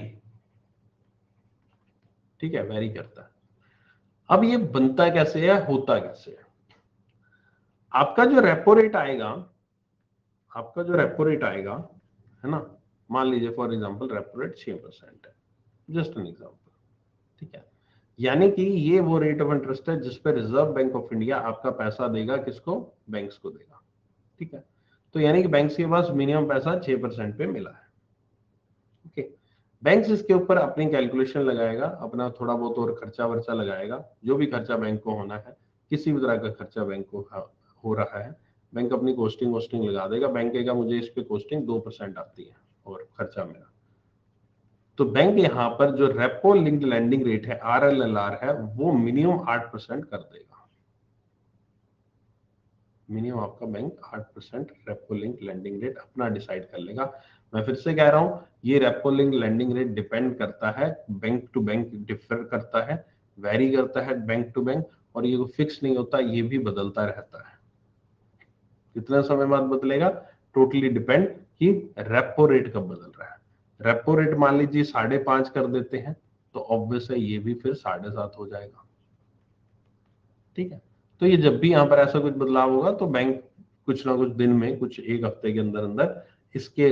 ठीक है, वेरी करता है। अब ये बनता कैसे है, होता कैसे है? आपका जो रेपो रेट आएगा, आपका जो रेपो रेट आएगा, है ना, मान लीजिए फॉर एग्जांपल रेपो रेट 6% है, जस्ट एन एग्जांपल, ठीक है। यानी कि ये वो रेट ऑफ इंटरेस्ट है जिस पे रिजर्व बैंक ऑफ इंडिया आपका पैसा देगा, किसको? बैंक्स को देगा, ठीक है। तो यानी कि बैंक्स के पास मिनिमम पैसा 6% पे मिला है, ओके। बैंक्स इसके ऊपर अपनी कैलकुलेशन लगाएगा, अपना थोड़ा बहुत और खर्चा वर्चा लगाएगा, जो भी खर्चा बैंक को होना है, किसी भी तरह का खर्चा बैंक को हो रहा है, बैंक अपनी कोस्टिंग वोस्टिंग लगा देगा, बैंक कहेगा मुझे इस पे कोस्टिंग 2% आती है और खर्चा मेरा, तो बैंक यहाँ पर जो रेपो लिंक्ड लैंडिंग रेट है, RLLR है, वो मिनिमम 8% कर देगा। मिनिमम आपका bank 8% repo link landing rate अपना डिसाइड कर लेगा। मैं फिर से कह रहा हूं, ये repo link landing rate depend करता है, बैंक टू बैंक डिफर करता है, वेरी करता है बैंक टू बैंक, और ये फिक्स नहीं होता, ये भी बदलता रहता है। कितना समय बाद बदलेगा? टोटली डिपेंड कि रेपो रेट कब बदल रहा है। रेपो रेट मान लीजिए 5.5 कर देते हैं, तो ऑब्वियस है ये भी फिर 7.5 हो जाएगा, ठीक है। तो ये जब भी यहाँ पर ऐसा कुछ बदलाव होगा तो बैंक कुछ ना कुछ दिन में, कुछ एक हफ्ते के अंदर अंदर इसके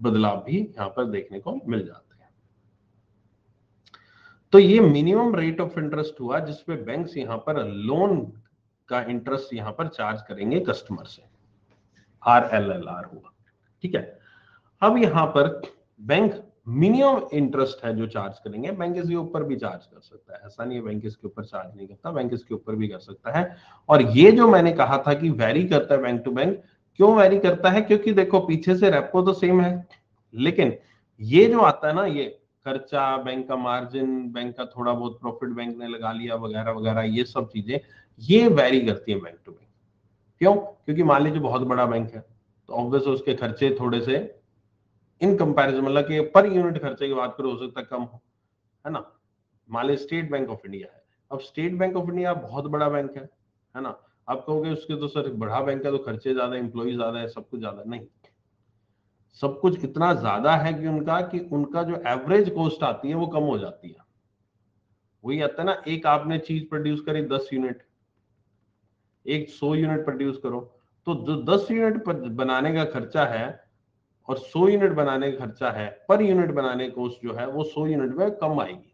बदलाव भी यहाँ पर देखने को मिल जाते हैं। तो ये मिनिमम रेट ऑफ इंटरेस्ट हुआ जिसपे बैंक्स यहाँ पर लोन का इंटरेस्ट यहाँ पर चार्ज करेंगे कस्टमर से, RLLR हुआ, ठीक है। अब यहाँ पर बैंक मिनिमम इंटरेस्ट है जो चार्ज करेंगे, बैंक इसके ऊपर भी चार्ज कर सकता है, ऐसा नहीं है बैंक इसके ऊपर चार्ज नहीं करता, बैंक इसके ऊपर भी कर सकता है। और ये जो मैंने कहा था कि वेरी करता है बैंक टू बैंक, क्यों वेरी करता है? क्योंकि देखो पीछे से रेपो तो सेम है, लेकिन ये जो आता है ना, ये खर्चा, बैंक का मार्जिन, बैंक का थोड़ा बहुत प्रॉफिट बैंक ने लगा लिया वगैरह वगैरह, ये सब चीजें ये वेरी करती है बैंक टू बैंक। क्यों? क्योंकि मान लीजिए बहुत बड़ा बैंक है, तो ऑब्वियस उसके खर्चे थोड़े से इन कंपैरिजन, मतलब कि पर यूनिट खर्चे की बात करो हो सकता है कम हो, है ना। मान लीजिए स्टेट बैंक ऑफ इंडिया है, अब स्टेट बैंक ऑफ इंडिया बहुत बड़ा बैंक है ना। आप कहोगे उसके तो सर बड़ा बैंक है तो खर्चे ज्यादा, एम्प्लॉय ज्यादा है, सब कुछ ज्यादा, नहीं, सब कुछ इतना ज्यादा है कि उनका जो एवरेज कॉस्ट आती है वो कम हो जाती है। वही आता है ना, एक आपने चीज प्रोड्यूस करी 10 यूनिट, एक 100 यूनिट प्रोड्यूस करो, तो जो 10 यूनिट बनाने का खर्चा है और 100 यूनिट बनाने का खर्चा है, पर यूनिट बनाने की कॉस्ट जो है वो 100 यूनिट में कम आएगी।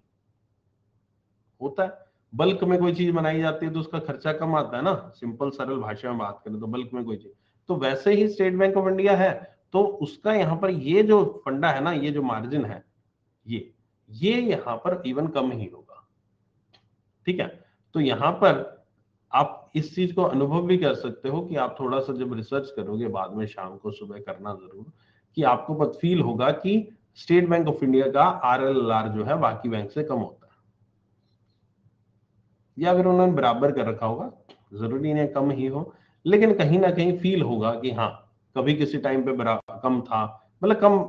होता है, बल्क में कोई चीज बनाई जाती है तो उसका खर्चा कम आता है ना, सिंपल सरल भाषा में बात करें तो बल्क में कोई चीज, तो वैसे ही स्टेट बैंक ऑफ इंडिया है, तो उसका यहाँ पर ये जो फंडा है ना, ये जो मार्जिन है, ये यहाँ पर इवन कम ही होगा। ठीक है, तो यहाँ पर आप इस चीज को अनुभव भी कर सकते हो कि आप थोड़ा सा जब रिसर्च करोगे बाद में, शाम को सुबह करना जरूर, कि आपको पता फील होगा कि स्टेट बैंक ऑफ इंडिया का RLLR जो है बाकी बैंक से कम होता है, या फिर उन्होंने बराबर कर रखा होगा, जरूरी नहीं कम ही हो, लेकिन कहीं ना कहीं फील होगा कि हाँ कभी किसी टाइम पे कम था, मतलब कम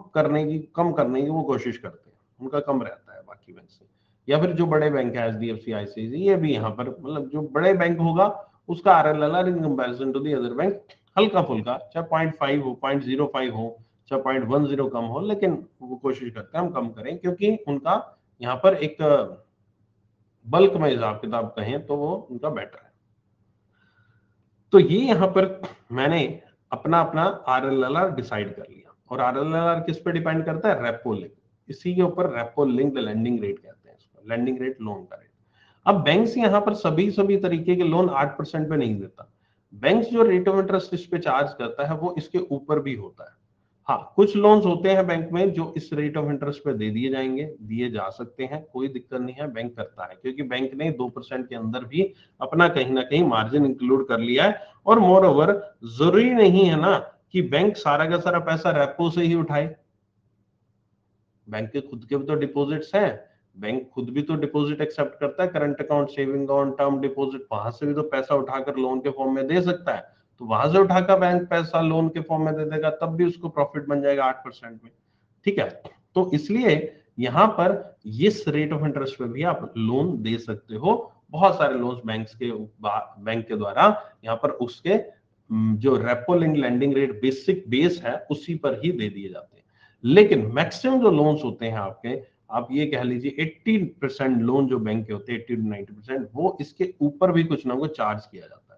करने की वो कोशिश करते हैं, उनका कम रहता है बाकी बैंक से। या फिर जो बड़े बैंक है HDFC ICICI, ये भी यहाँ पर मतलब जो बड़े बैंक होगा उसका RLLR in comparison to the other bank हल्का फुल्का, चाहे 0.5 हो, 0.05 हो, चाहे 0.10 कम हो, लेकिन वो कोशिश करते हैं हम कम करें, क्योंकि उनका यहाँ पर एक बल्क में हिसाब किताब कहें तो वो उनका बेटर है। तो ये यहाँ पर मैंने अपना RLLR डिसाइड कर लिया, और RLLR किस पे डिपेंड करता है? Repo link. इसी के ऊपर रेपो लिंक्ड लेंडिंग रेट कहते हैं इसको, लेंडिंग रेट, लोन का रेट। अब बैंक्स यहाँ पर सभी तरीके के लोन 8% पे नहीं देता। बैंक्स जो रेट ऑफ इंटरेस्ट इस पे चार्ज करता है वो इसके ऊपर भी होता है। हाँ, कुछ लोन्स होते हैं बैंक में जो इस रेट ऑफ इंटरेस्ट पे दे दिए जाएंगे, दिए जा सकते हैं, कोई दिक्कत नहीं है, बैंक करता है, क्योंकि बैंक ने 2% के अंदर भी अपना कहीं ना कहीं मार्जिन इंक्लूड कर लिया है। और मोर ओवर जरूरी नहीं है ना कि बैंक सारा का सारा पैसा रेपो से ही उठाए, बैंक के खुद के भी तो डिपॉजिट्स हैं, बैंक खुद भी तो डिपॉजिट एक्सेप्ट करता है, current account, saving account, term deposit, वहां से भी तो पैसा उठाकर लोन के फॉर्म में दे सकता है। तो वहां से उठाकर बैंक पैसा लोन के फॉर्म में दे देगा, तब भी उसको प्रॉफिट बन जाएगा 8% में। ठीक है, तो इसलिए यहाँ पर इस रेट ऑफ इंटरेस्ट पे भी आप लोन दे सकते हो। बहुत सारे लोन्स बैंक के द्वारा यहाँ पर उसके जो repo link lending rate basic base है उसी पर ही दे दिए जाते हैं। लेकिन मैक्सिमम जो लोन्स होते हैं आपके, आप ये कह लीजिए 80% लोन जो बैंक के होते हैं, 80 to 90%, वो इसके ऊपर भी कुछ ना कुछ चार्ज किया जाता है।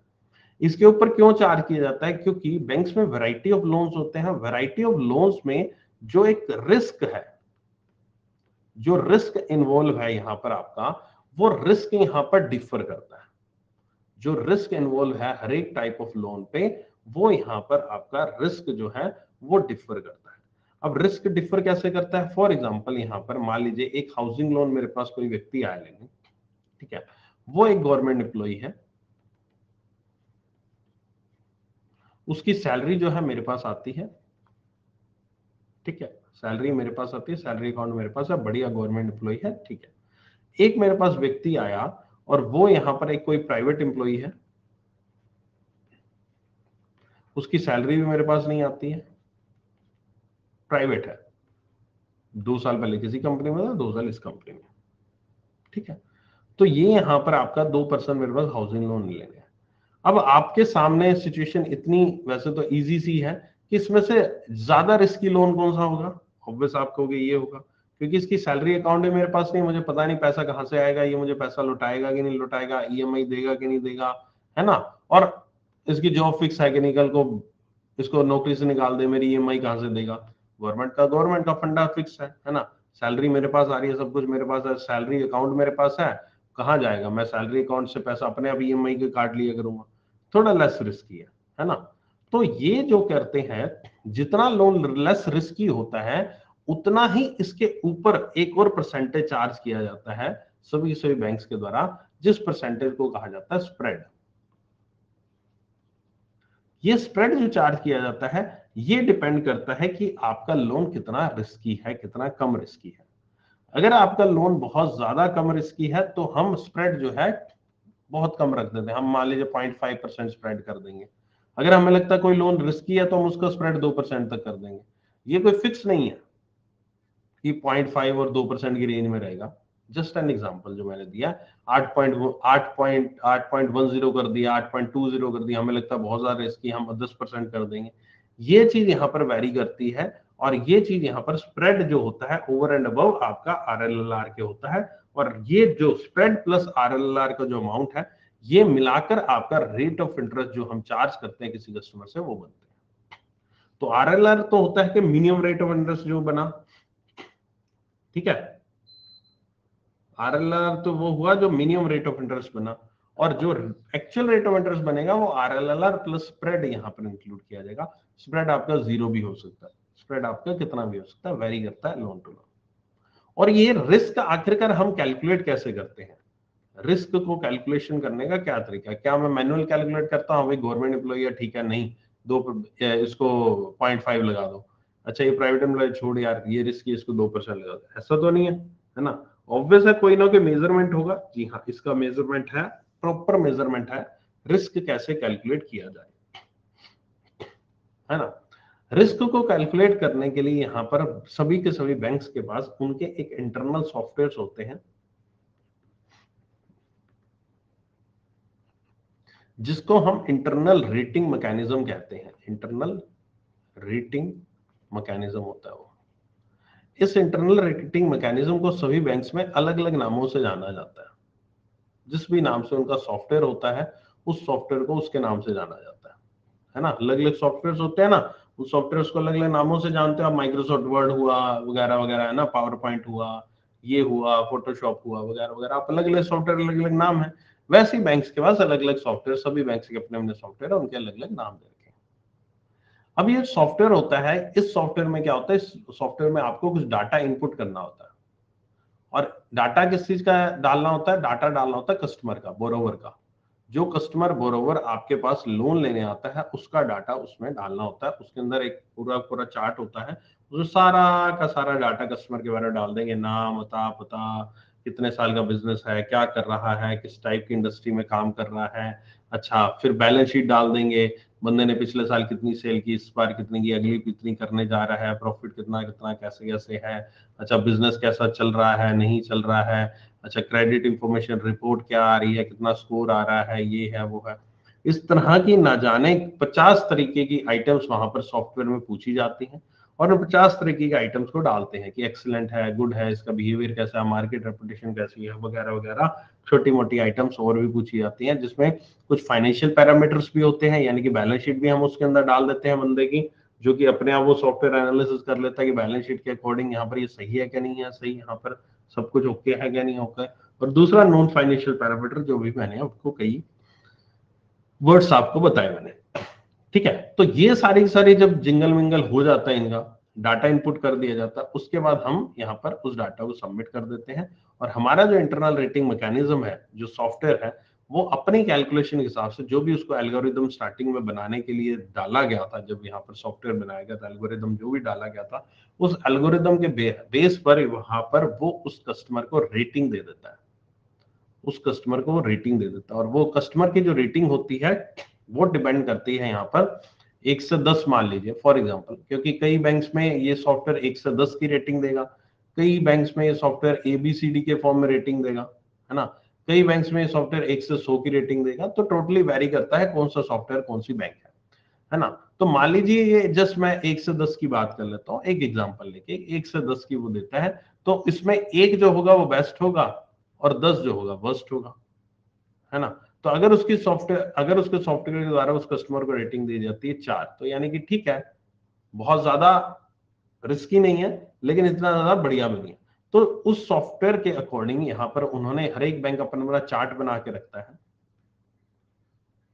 इसके ऊपर क्यों चार्ज किया जाता है? क्योंकि बैंक्स में वैरायटी ऑफ लोन्स होते हैं। वैरायटी ऑफ लोन्स में जो एक रिस्क है, जो रिस्क इन्वॉल्व है यहाँ पर आपका, वो रिस्क यहाँ पर डिफर करता है। जो रिस्क इन्वॉल्व है हर एक टाइप ऑफ लोन पे, वो यहाँ पर आपका रिस्क जो है वो डिफर करता है। अब रिस्क डिफर कैसे करता है? फॉर एग्जांपल यहाँ पर मान लीजिए एक हाउसिंग लोन मेरे पास कोई व्यक्ति आया लेने, ठीक है, वो एक गवर्नमेंट एम्प्लॉय है, उसकी सैलरी जो है मेरे पास आती है, ठीक है, सैलरी मेरे पास आती है, सैलरी अकाउंट मेरे पास है, बढ़िया गवर्नमेंट एम्प्लॉय है, ठीक है। एक मेरे पास व्यक्ति आया और वो यहाँ पर एक कोई प्राइवेट एम्प्लॉय है, उसकी सैलरी भी मेरे पास नहीं आती है, प्राइवेट है, 2 साल पहले किसी कंपनी में था, 2 साल इस कंपनी में, ठीक है। तो ये यहाँ पर आपका 2% मेरे पास हाउसिंग लोन लेंगे। अब आपके सामने सिचुएशन इतनी वैसे तो इजी सी है कि इसमें से ज्यादा रिस्की लोन कौन सा होगा? ऑब्वियस आप कहोगे ये होगा, क्योंकि इसकी सैलरी अकाउंट है मेरे पास नहीं, मुझे पता नहीं पैसा कहाँ से आएगा, ये मुझे पैसा लौटाएगा कि नहीं लौटाएगा, EMI देगा कि नहीं देगा, है ना, और इसकी जॉब फिक्स है कि नहीं, कल को इसको नौकरी से निकाल दे, मेरी EMI कहाँ से देगा? गवर्नमेंट का फंडा फिक्स है ना, सैलरी मेरे पास आ रही है, सब कुछ मेरे पास है, सैलरी अकाउंट मेरे पास है, कहाँ जाएगा? मैं सैलरी अकाउंट से पैसा अपने आप EMI के काट लिया करूंगा, थोड़ा लेस रिस्की है ना। तो ये जो करते हैं, जितना लोन लेस रिस्की होता है उतना ही इसके ऊपर एक और परसेंटेज चार्ज किया जाता है सभी बैंक्स के द्वारा, जिस परसेंटेज को कहा जाता है स्प्रेड। ये स्प्रेड जो चार्ज किया जाता है, ये डिपेंड करता है कि आपका लोन कितना रिस्की है, कितना कम रिस्की है। अगर आपका लोन बहुत ज्यादा कम रिस्की है तो हम स्प्रेड जो है बहुत कम रख देते हैं, हम मान लीजिए 0.5% स्प्रेड कर देंगे। अगर हमें लगता है कोई लोन रिस्की है तो हम उसका स्प्रेड 2% तक कर देंगे। ये कोई फिक्स नहीं है कि 0.5 और 2% की रेंज में रहेगा। जस्ट एन एग्जांपल जो मैंने दिया, 8.10 कर दिया, 8.20 कर दिया, हमें लगता है बहुत ज्यादा रिस्की, हम 10% कर देंगे। ये चीज यहाँ पर वैरी करती है, और ये चीज यहाँ पर स्प्रेड जो होता है ओवर एंड अबव आपका RLLR के होता है, और ये जो स्प्रेड प्लस RLLR का जो अमाउंट है, ये मिलाकर आपका रेट ऑफ इंटरेस्ट जो हम चार्ज करते हैं किसी कस्टमर से, वो बनते हैं। तो RLLR तो होता है कि मिनिमम रेट ऑफ इंटरेस्ट जो बना, ठीक है, RLLR तो वो हुआ जो मिनिमम रेट ऑफ इंटरेस्ट बना, और जो एक्चुअल रेट ऑफ इंटरेस्ट बनेगा वो RLLR प्लस स्प्रेड यहाँ पर इंक्लूड किया जाएगा। स्प्रेड आपका 0 भी हो सकता है, स्प्रेड आपका कितना भी हो सकता है, वेरी करता है लोन टू लोन। और ये रिस्क आखिरकार हम कैलकुलेट कैसे करते हैं, रिस्क को कैलकुलेशन करने का क्या तरीका है? क्या मैं मैनुअल कैलकुलेट करता हूँ, भाई गवर्नमेंट एम्प्लॉय है ठीक है, नहीं इसको 0.5 लगा दो, अच्छा ये प्राइवेट एम्प्लॉय छोड़ यार ये रिस्क है इसको 2% लगा दो, ऐसा तो नहीं है ना? ऑब्वियस है कोई ना कोई मेजरमेंट होगा। जी हाँ, इसका मेजरमेंट है, प्रॉपर मेजरमेंट है, रिस्क कैसे कैलकुलेट किया जाए, है ना? रिस्क को कैलकुलेट करने के लिए यहाँ पर सभी के सभी बैंक्स के पास उनके एक इंटरनल सॉफ्टवेयर होते हैं जिसको हम इंटरनल रेटिंग मैकेनिज्म कहते हैं। इंटरनल रेटिंग मैकेनिज्म होता है वो। इस इंटरनल रेटिंग मैकेनिज्म को सभी बैंक्स में अलग अलग नामों से जाना जाता है। जिस भी नाम से उनका सॉफ्टवेयर होता है उस सॉफ्टवेयर को उसके नाम से जाना जाता है ना? अलग अलग सॉफ्टवेयर होते हैं ना, उस सॉफ्टवेयर को अलग अलग नामों से जानते हो आप। माइक्रोसॉफ्ट वर्ड हुआ वगैरह वगैरह, है ना, पावर पॉइंट हुआ, ये हुआ, फोटोशॉप हुआ वगैरह वगैरह, आप अलग अलग सॉफ्टवेयर अलग अलग नाम है। वैसे ही बैंक्स के पास अलग अलग सॉफ्टवेयर, सभी बैंक्स के अपने अपने सॉफ्टवेयर है, उनके अलग अलग नाम दे रखे हैं। अब ये सॉफ्टवेयर होता है, इस सॉफ्टवेयर में क्या होता है, इस सॉफ्टवेयर में आपको कुछ डाटा इनपुट करना होता है। और डाटा किस चीज का डालना होता है? डाटा डालना होता है कस्टमर का, बोरोवर का। जो कस्टमर बोरोवर आपके पास लोन लेने आता है उसका डाटा उसमें डालना होता है। उसके अंदर एक पूरा पूरा चार्ट होता है, उसमें सारा का सारा डाटा कस्टमर के बारे में डाल देंगे, नाम, पता, कितने साल का बिजनेस है, क्या कर रहा है, किस टाइप की इंडस्ट्री में काम कर रहा है। अच्छा, फिर बैलेंस शीट डाल देंगे, बंदे ने पिछले साल कितनी सेल की, इस बार कितनी की, अगली कितनी करने जा रहा है, प्रॉफिट कितना कितना कैसे कैसे है, अच्छा बिजनेस कैसा चल रहा है, नहीं चल रहा है, अच्छा क्रेडिट इंफॉर्मेशन रिपोर्ट क्या आ रही है, कितना स्कोर आ रहा है, ये है वो है। इस तरह की ना जाने 50 तरीके की आइटम्स वहां पर सॉफ्टवेयर में पूछी जाती हैं और 50 तरीके के आइटम्स को डालते हैं कि एक्सीलेंट है, गुड है, इसका बिहेवियर कैसा है, मार्केट रेपुटेशन कैसी है वगैरह वगैरह। छोटी मोटी आइटम्स और भी पूछी जाती हैं जिसमें कुछ फाइनेंशियल पैरामीटर्स भी होते हैं, यानी कि बैलेंस शीट भी हम उसके अंदर डाल देते हैं बंदे की, जो कि अपने आप वो सॉफ्टवेयर एनालिसिस कर लेता है कि बैलेंस शीट के अकॉर्डिंग यहाँ पर ये सही है क्या नहीं है, सही यहाँ पर सब कुछ ओके है क्या नहीं ओके। और दूसरा नॉन फाइनेंशियल पैरामीटर, जो भी मैंने आपको कई वर्ड्स आपको बताए मैंने, ठीक है। तो ये सारी सारी जब जिंगल मिंगल हो जाता है, इनका डाटा इनपुट कर दिया जाता है, उसके बाद हम यहाँ पर उस डाटा को सबमिट कर देते हैं और हमारा जो इंटरनल रेटिंग मैकेनिज्म है, जो सॉफ्टवेयर है, वो अपनी कैलकुलेशन के हिसाब से जो भी उसको एल्गोरिदम स्टार्टिंग में बनाने के लिए डाला गया था, जब यहाँ पर सॉफ्टवेयर बनाया गया था, एल्गोरिदम जो भी डाला गया था, उस एल्गोरिदम के बेस पर वहां पर वो उस कस्टमर को रेटिंग दे देता है, उस कस्टमर को रेटिंग दे देता है। और वो कस्टमर की जो रेटिंग होती है वो डिपेंड करती है यहाँ पर 1 से 10 मान लीजिए फॉर एग्जांपल, क्योंकि कई बैंक्स में ये सॉफ्टवेयर 1 से 10 की रेटिंग देगा, कई बैंक्स में ये सॉफ्टवेयर ABCD के फॉर्म में रेटिंग देगा, है ना, कई बैंक्स में ये सॉफ्टवेयर 1 से 100 की रेटिंग देगा। तो टोटली वेरी करता है कौन सा सॉफ्टवेयर कौन सी बैंक है ना। तो मान लीजिए ये जस्ट मैं 1 से 10 की बात कर लेता हूँ, एक एग्जांपल लेके 1 से 10 की वो देता है, तो इसमें एक जो होगा वो बेस्ट होगा और 10 जो होगा वर्स्ट होगा, है ना। तो अगर उसके सॉफ्टवेयर के द्वारा उस कस्टमर को रेटिंग दी जाती है 4, तो यानी कि ठीक है, बहुत ज्यादा रिस्की नहीं है लेकिन इतना ज्यादा बढ़िया भी नहीं है। तो उस सॉफ्टवेयर के अकॉर्डिंग यहाँ पर उन्होंने हर एक बैंक अपना चार्ट बना के रखता है,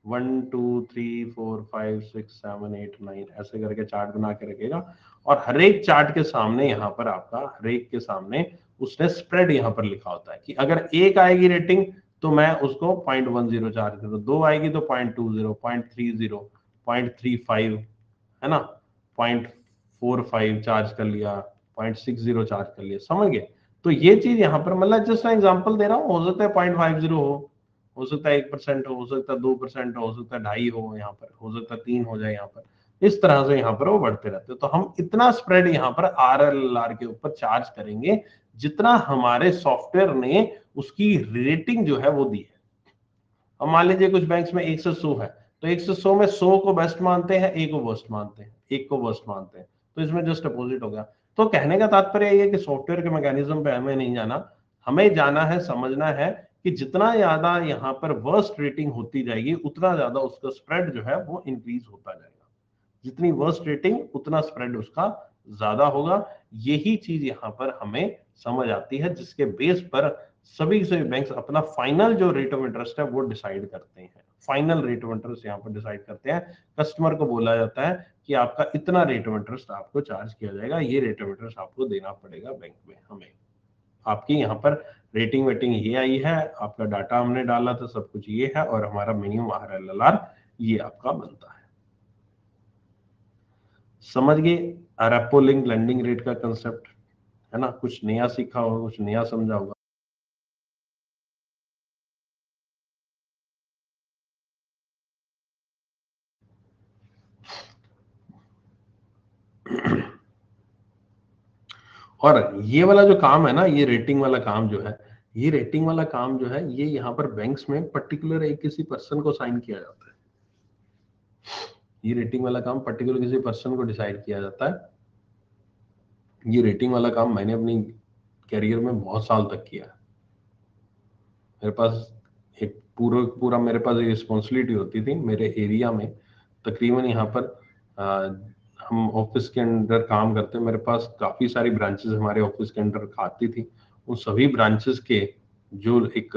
1 2 3 4 5 6 7 8 9 ऐसे करके चार्ट बना के रखेगा। और हर एक चार्ट के सामने यहाँ पर आपका हर एक के सामने उसने स्प्रेड यहाँ पर लिखा होता है कि अगर एक आएगी रेटिंग तो मैं उसको 0.10 चार्ज करूँ, 2 आएगी तो 0.20, 0.30, 0.35, है ना, 0.45 चार्ज कर लिया, 0.60 चार्ज कर लिया, समझ गए। तो ये चीज यहाँ पर मतलब जस्ट एग्जांपल दे रहा हूँ, हो सकता है 0.50 हो सकता है 1% हो सकता है 2% हो सकता है 2.5 हो, यहाँ पर हो सकता है 3 हो जाए, यहाँ पर इस तरह से यहाँ पर वो बढ़ते रहते हैं। तो हम इतना स्प्रेड यहाँ पर RLR के ऊपर चार्ज करेंगे जितना हमारे सॉफ्टवेयर ने उसकी रेटिंग जो है वो दी है। अब मान लीजिए कुछ बैंक्स में 1 से 100 है, तो 1 से 100 में 100 को बेस्ट मानते हैं, एक को वर्स्ट मानते हैं, एक को वर्स्ट मानते हैं, तो इसमें जस्ट अपोजिट हो गया। तो कहने का तात्पर्य ये है कि सॉफ्टवेयर के मैकेनिज्म पे हमें नहीं जाना, हमें जाना है, समझना है कि जितना ज्यादा यहाँ पर वर्स्ट रेटिंग होती जाएगी उतना ज्यादा उसका स्प्रेड जो है वो इंक्रीज होता जाएगा, जितनी वर्स्ट रेटिंग उतना स्प्रेड उसका ज्यादा होगा। यही चीज यहाँ पर हमें समझ आती है, जिसके बेस पर सभी से बैंक्स अपना फाइनल जो रेट ऑफ इंटरेस्ट है वो डिसाइड करते हैं, फाइनल रेट ऑफ इंटरेस्ट यहाँ पर डिसाइड करते हैं। कस्टमर को बोला जाता है कि आपका इतना रेट ऑफ इंटरेस्ट आपको चार्ज किया जाएगा, ये रेट ऑफ इंटरेस्ट आपको देना पड़ेगा बैंक में हमें। आपकी यहाँ पर रेटिंग वेटिंग ये आई है, आपका डाटा हमने डाला था, सब कुछ ये है, और हमारा मिनिमम RLLR ये आपका बनता है। समझ गए रेपो लिंक लेंडिंग रेट का कंसेप्ट, है ना? कुछ नया सीखा होगा, कुछ नया समझा होगा। और ये वाला जो काम है ना, ये रेटिंग वाला काम जो है, ये रेटिंग वाला काम जो है, ये यहाँ पर बैंक्स में पर्टिकुलर एक किसी पर्सन को साइन किया जाता है। ये रेटिंग वाला काम पर्टिकुलर किसी पर्सन को डिसाइड किया जाता है। ये रेटिंग वाला काम मैंने अपनी कैरियर में बहुत साल तक किया है। मेरे पास एक पूरा मेरे पास एक रिस्पॉन्सिबिलिटी होती थी मेरे एरिया में। तकरीबन यहाँ पर हम ऑफिस के अंदर काम करते हैं, मेरे पास काफी सारी ब्रांचेस हमारे ऑफिस के अंदर आती थी। उन सभी ब्रांचेस के जो एक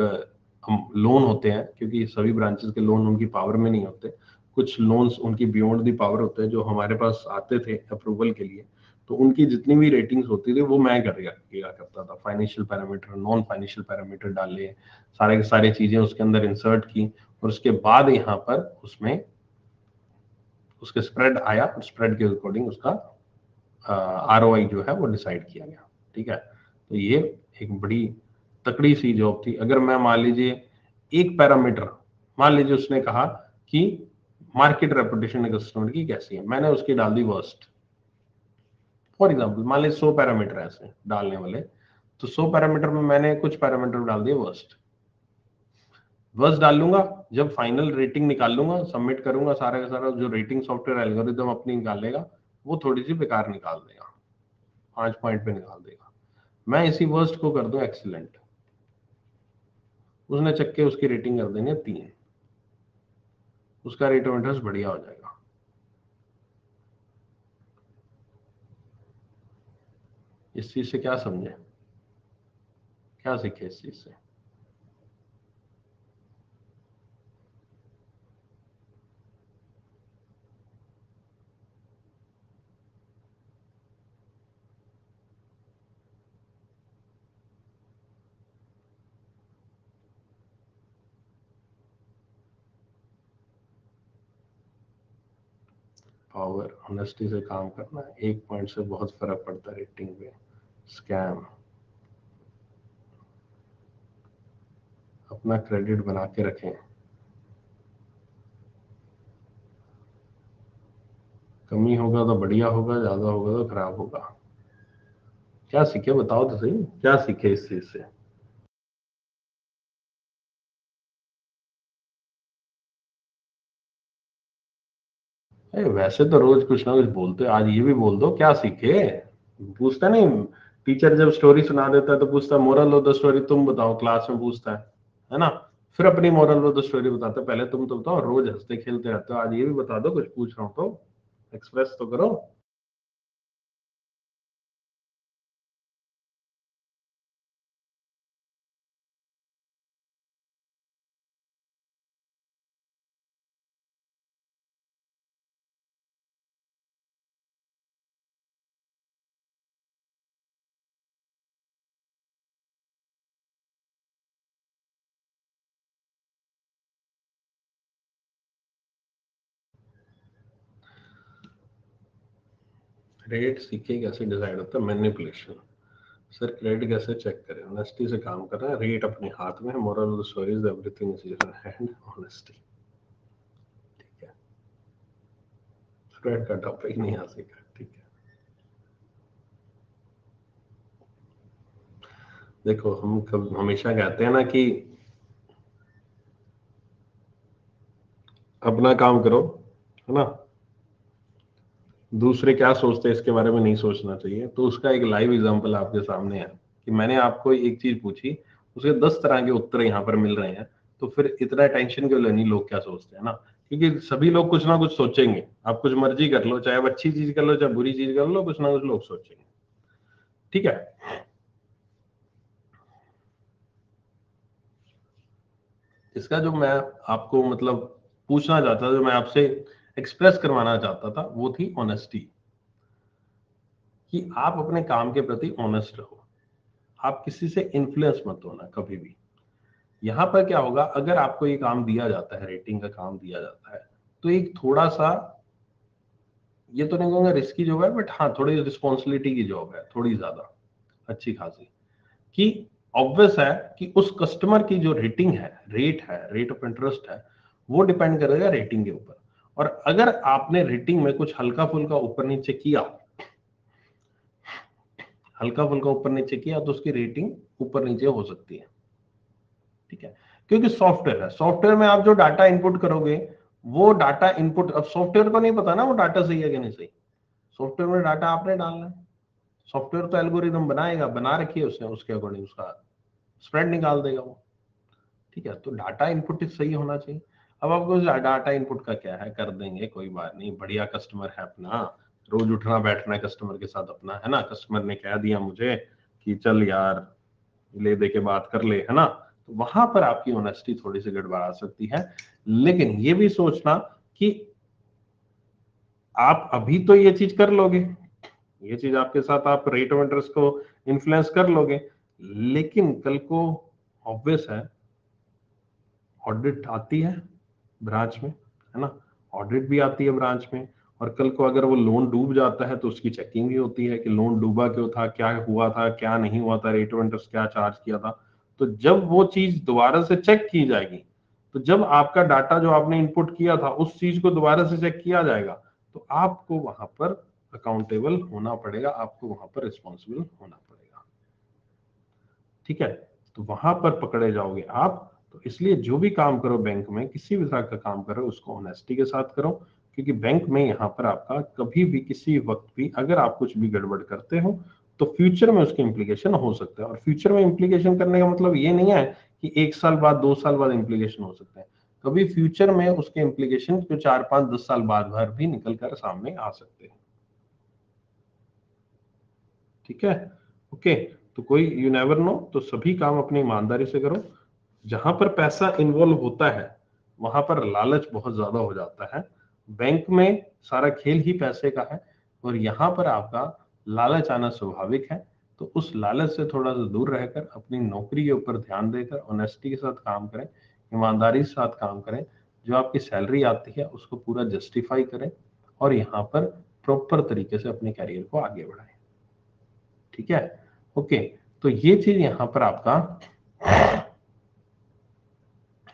लोन होते हैं, क्योंकि सभी ब्रांचेस के लोन उनकी पावर में नहीं होते, कुछ लोन्स उनकी बियॉन्ड दी पावर होते हैं जो हमारे पास आते थे अप्रूवल के लिए। तो उनकी जितनी भी रेटिंग्स होती थी वो मैं किया करता था। Financial parameter, non financial parameter डाले, सारे के सारी चीजें उसके अंदर इंसर्ट की, और उसके बाद यहाँ पर उसमें उसके स्प्रेड आया, और स्प्रेड के अकॉर्डिंग उसका ROI जो है वो डिसाइड किया गया। ठीक है, तो ये एक बड़ी तकड़ी सी जॉब थी। अगर मैं मान लीजिए एक पैरामीटर, मान लीजिए उसने कहा कि मार्केट रेपुटेशन कस्टमर की कैसी है, मैंने उसकी डाल दी वर्स्ट। फॉर एग्जाम्पल मान लीजिए 100 पैरामीटर ऐसे डालने वाले, तो 100 पैरामीटर में मैंने कुछ पैरामीटर डाल दिए वर्स्ट डाल लूंगा। जब फाइनल रेटिंग निकाल लूंगा, सबमिट करूंगा, सारा का सारा जो रेटिंग सॉफ्टवेयर एल्गोरिदम अपनी निकालेगा वो थोड़ी सी बेकार निकाल देगा, 5 पॉइंट पे निकाल देगा। मैं इसी वर्स्ट को कर दूं एक्सीलेंट, उसने चक्के उसकी रेटिंग कर देंगे 3, उसका रेट ऑफ इंटरेस्ट बढ़िया हो जाएगा। इस चीज से क्या समझे, क्या सीखे इस चीज से? पावर, ऑनेस्टी से काम करना, एक पॉइंट से बहुत फर्क पड़ता है रेटिंग पे। स्कैम, अपना क्रेडिट बना के रखें, कमी होगा तो बढ़िया होगा, ज्यादा होगा तो खराब होगा। क्या सीखे बताओ तो सही, क्या सीखे इस चीज से? वैसे तो रोज कुछ ना कुछ बोलते, आज ये भी बोल दो, क्या सीखे? पूछता नहीं, टीचर जब स्टोरी सुना देता है तो पूछता है मोरल ऑफ द स्टोरी तुम बताओ, क्लास में पूछता है ना? फिर अपनी मोरल ऑफ द स्टोरी बताते, पहले तुम तो बताओ, रोज हंसते खेलते रहते हो, आज ये भी बता दो, कुछ पूछ रहा हूँ तो एक्सप्रेस तो करो। रेट सीखे कैसे डिसाइड होता है? मैनिपुलेशन। सर क्रेडिट कैसे चेक करें? ऑनेस्टी से काम कर रहा है, रेट अपने हाथ में है, moral of the story is everything is in hand, honesty. ठीक है, क्रेडिट का टॉपिक नहीं आ सका। ठीक है, देखो हम हमेशा कहते हैं ना कि अपना काम करो, है ना, दूसरे क्या सोचते हैं इसके बारे में नहीं सोचना चाहिए। तो उसका एक लाइव एग्जांपल आपके सामने है कि मैंने आपको एक चीज पूछी, उसके 10 तरह के उत्तर यहाँ पर मिल रहे हैं, तो फिर इतना टेंशन क्यों लेनी, लोग क्या सोचते हैं ना? क्योंकि सभी लोग कुछ ना कुछ सोचेंगे, आप कुछ मर्जी कर लो, चाहे आप अच्छी चीज कर लो चाहे बुरी चीज कर लो, कुछ ना कुछ लोग सोचेंगे। ठीक है, इसका जो मैं आपको मतलब पूछना चाहता था, जो मैं आपसे एक्सप्रेस करवाना चाहता था, वो थी ऑनेस्टी, कि आप अपने काम के प्रति ऑनेस्ट रहो, आप किसी से इन्फ्लुएंस मत होना कभी भी। यहाँ पर क्या होगा, अगर आपको ये काम दिया जाता है, रेटिंग का काम दिया जाता है, तो एक थोड़ा सा, ये तो नहीं कहूंगा रिस्की जॉब है, बट हाँ थोड़ी रिस्पॉन्सिबिलिटी की जॉब है, थोड़ी ज्यादा अच्छी खासी, कि ऑब्वियस है कि उस कस्टमर की जो रेटिंग है, रेट ऑफ इंटरेस्ट है, वो डिपेंड करेगा रेटिंग के ऊपर। और अगर आपने रेटिंग में कुछ हल्का फुल्का ऊपर नीचे किया, तो उसकी रेटिंग ऊपर नीचे हो सकती है। ठीक है, क्योंकि सॉफ्टवेयर है, सॉफ्टवेयर में आप जो डाटा इनपुट करोगे, वो डाटा इनपुट, अब सॉफ्टवेयर को नहीं पता ना वो डाटा सही है कि नहीं सही, सॉफ्टवेयर में डाटा आपने डालना है, सॉफ्टवेयर तो एल्गोरिदम बनाएगा, बना रखी है उसने, उसके अकॉर्डिंग उसका स्प्रेड निकाल देगा वो। ठीक है, तो डाटा इनपुट सही होना चाहिए। अब आपको डाटा इनपुट का क्या है, कर देंगे, कोई बात नहीं, बढ़िया कस्टमर है अपना, रोज उठना बैठना है कस्टमर के साथ अपना, है ना, कस्टमर ने कह दिया मुझे कि चल यार ले दे के बात कर ले, है ना, तो वहां पर आपकी ऑनेस्टी थोड़ी सी गड़बड़ा सकती है। लेकिन ये भी सोचना कि आप अभी तो ये चीज कर लोगे, ये चीज आपके साथ, आप रेट ऑफ इंटरेस्ट को इन्फ्लुएंस कर लोगे, लेकिन कल को ऑब्वियस है ऑडिट आती है ब्रांच में, है ना, ऑडिट भी आती है ब्रांच में, और कल को अगर वो लोन डूब जाता है तो उसकी चेकिंग भी होती है कि लोन डूबा क्यों था, क्या हुआ था, क्या नहीं हुआ था, रेट ऑफ इंटरेस्ट क्या चार्ज किया था। तो जब वो चीज दोबारा से चेक की जाएगी, तो जब आपका डाटा जो आपने इनपुट किया था उस चीज को दोबारा से चेक किया जाएगा, तो आपको वहां पर अकाउंटेबल होना पड़ेगा, आपको वहां पर रिस्पॉन्सिबल होना पड़ेगा। ठीक है, तो वहां पर पकड़े जाओगे आप। तो इसलिए जो भी काम करो बैंक में, किसी भी तरह का काम करो, उसको ऑनेस्टी के साथ करो, क्योंकि बैंक में यहाँ पर आपका कभी भी किसी वक्त भी अगर आप कुछ भी गड़बड़ करते हो, तो फ्यूचर में उसके इम्प्लीकेशन हो सकते हैं। और फ्यूचर में इम्प्लीकेशन करने का मतलब ये नहीं है कि 1 साल बाद 2 साल बाद इम्प्लीकेशन हो सकते हैं, कभी फ्यूचर में उसके इम्प्लीकेशन जो 4 5 10 साल बाद भर भी निकल कर सामने आ सकते हैं। ठीक है, ओके, तो कोई यू नेवर नो, तो सभी काम अपनी ईमानदारी से करो। जहां पर पैसा इन्वॉल्व होता है वहां पर लालच बहुत ज्यादा हो जाता है। बैंक में सारा खेल ही पैसे का है, और यहाँ पर आपका लालच आना स्वाभाविक है। तो उस लालच से थोड़ा सा दूर रहकर अपनी नौकरी के ऊपर ध्यान देकर ऑनेस्टी के साथ काम करें, ईमानदारी के साथ काम करें, जो आपकी सैलरी आती है उसको पूरा जस्टिफाई करें, और यहाँ पर प्रॉपर तरीके से अपने करियर को आगे बढ़ाएं। ठीक है, ओके, तो ये चीज यहाँ पर आपका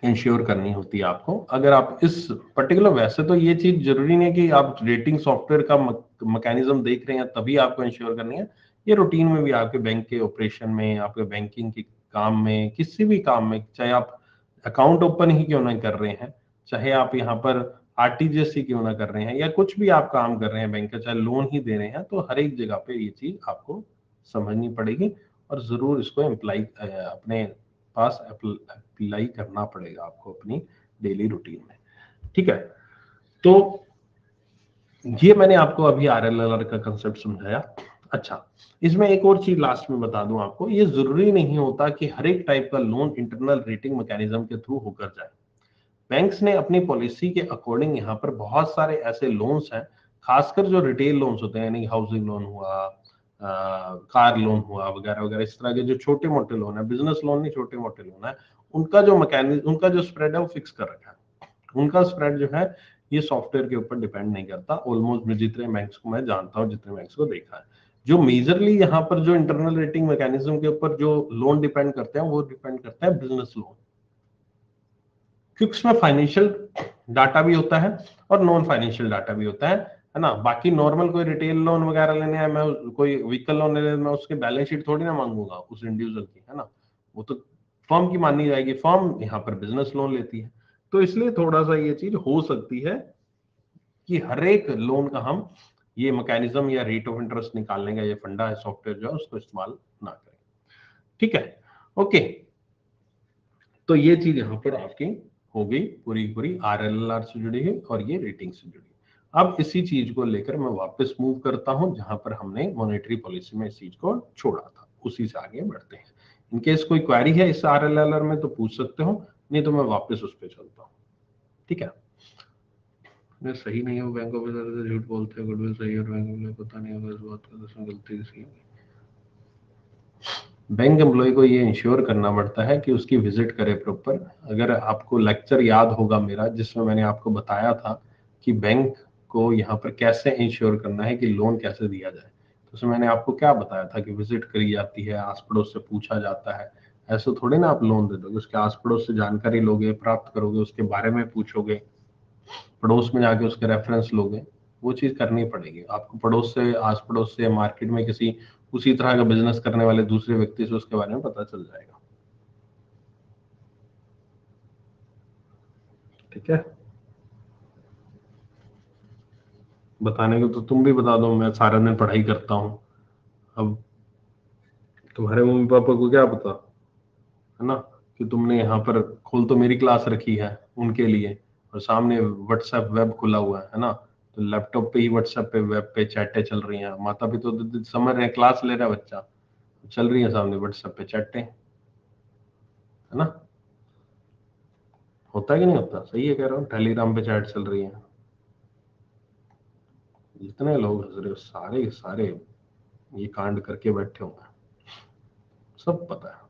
इंश्योर करनी होती है आपको। अगर आप इस पर्टिकुलर, वैसे तो ये चीज जरूरी नहीं है कि आप रेटिंग सॉफ्टवेयर का मैकेनिज्म देख रहे हैं तभी आपको इंश्योर करनी है, ये रूटीन में भी आपके बैंक के ऑपरेशन में, आपके बैंकिंग के काम में, किसी भी काम में, चाहे आप अकाउंट ओपन ही क्यों ना कर रहे हैं, चाहे आप यहाँ पर आरटीजीएस ही क्यों ना कर रहे हैं, या कुछ भी आप काम कर रहे हैं बैंक का, चाहे लोन ही दे रहे हैं, तो हर एक जगह पे ये चीज आपको समझनी पड़ेगी, और जरूर इसको एम्प्लाई अपने पास अप्लाई करना पड़ेगा आपको अपनी डेली रूटीन में। ठीक है, तो ये मैंने आपको अभी आरएलएलआर का कंसेप्ट समझाया। अच्छा, इसमें एक और चीज लास्ट में बता दूं आपको, ये जरूरी नहीं होता कि हर एक टाइप का लोन इंटरनल रेटिंग मैकेनिज्म के थ्रू होकर जाए। बैंक्स ने अपनी पॉलिसी के अकॉर्डिंग यहाँ पर बहुत सारे ऐसे लोन्स हैं, खासकर जो रिटेल लोन्स होते हैं, यानी हाउसिंग लोन हुआ, कार लोन हुआ, वगैरह वगैरह, इस तरह के जो छोटे मोटे लोन है, बिजनेस लोन नहीं, छोटे मोटे लोन है, उनका जो मैकेनिज्म, उनका जो स्प्रेड है वो फिक्स कर रखा है। उनका स्प्रेड जो है ये सॉफ्टवेयर के ऊपर डिपेंड नहीं करता। ऑलमोस्ट जितने बैंक्स को मैं जानता हूँ, जितने बैंक्स को देखा है, जो मेजरली यहाँ पर जो इंटरनल रेटिंग मैकेनिज्म के ऊपर जो लोन डिपेंड करते हैं, वो डिपेंड करता है बिजनेस लोन, क्योंकि उसमें फाइनेंशियल डाटा भी होता है और नॉन फाइनेंशियल डाटा भी होता है ना। बाकी नॉर्मल कोई रिटेल लोन वगैरह लेने है, मैं कोई व्हीकल लोन लेने, मैं उसके बैलेंस शीट थोड़ी ना मांगूंगा उस इंडिविजुअल की, है ना, वो तो फर्म की माननी जाएगी, फर्म यहाँ पर बिजनेस लोन लेती है। तो इसलिए थोड़ा सा ये चीज हो सकती है कि हर एक लोन का हम ये मैकेनिज्म या रेट ऑफ इंटरेस्ट निकालने का ये फंडा है, सॉफ्टवेयर जो है उसको इस्तेमाल ना करें। ठीक है, ओके, तो ये चीज यहाँ पर आपकी हो गई पूरी पूरी आरएलएलआर से जुड़ी है और ये रेटिंग से जुड़ी। अब इसी चीज को लेकर मैं वापस मूव करता हूं जहां पर हमने मॉनेटरी पॉलिसी में इस चीज को छोड़ा था, उसी से आगे बढ़ते हैं। इनकेस कोई क्वेरी है इस आरएलएलआर में तो पूछ सकते हो, नहीं तो मैं वापस उस पर चलता हूँ, ठीक है। नहीं सही नहीं है, बैंक ऑफिसर से झूठ बोलते हैं, गुडविल सही है और बैंक एम्प्लॉय पता नहीं होगा इस बात का, उसमें गलती किसकी होगी। बैंक एम्प्लॉय को ये इंश्योर करना पड़ता है कि उसकी विजिट करे प्रॉपर। अगर आपको लेक्चर याद होगा मेरा, जिसमें मैंने आपको बताया था कि बैंक को यहाँ पर कैसे इंश्योर करना है कि लोन कैसे दिया जाए, तो उसमें मैंने आपको क्या बताया था कि विजिट करी जाती है, आस पड़ोस से पूछा जाता है। ऐसे थोड़ी ना आप लोन दे दोगे, उसके आस पड़ोस से जानकारी लोगे, प्राप्त करोगे, उसके बारे में पूछोगे, पड़ोस में जाके उसके रेफरेंस लोगे, वो चीज करनी पड़ेगी आपको। पड़ोस से, आस पड़ोस से, मार्केट में किसी उसी तरह का बिजनेस करने वाले दूसरे व्यक्ति से उसके बारे में पता चल जाएगा, ठीक है। बताने को तो तुम भी बता दो, मैं सारा दिन पढ़ाई करता हूँ। अब तुम्हारे मम्मी पापा को क्या पता, है ना, कि तुमने यहाँ पर खोल तो मेरी क्लास रखी है उनके लिए, और सामने व्हाट्सएप वेब खुला हुआ है ना, तो लैपटॉप पे ही व्हाट्सएप पे वेब पे चैटें चल रही हैं। माता पिता तो समझ रहे हैं क्लास ले रहा है बच्चा, चल रही है सामने व्हाट्सएप पे चैटें, है ना। होता है कि नहीं होता, सही है कह रहा हूँ, टेलीग्राम पे चैट चल रही है। जितने लोग हंस रहे हो सारे के सारे ये कांड करके बैठे होंगे, सब पता है।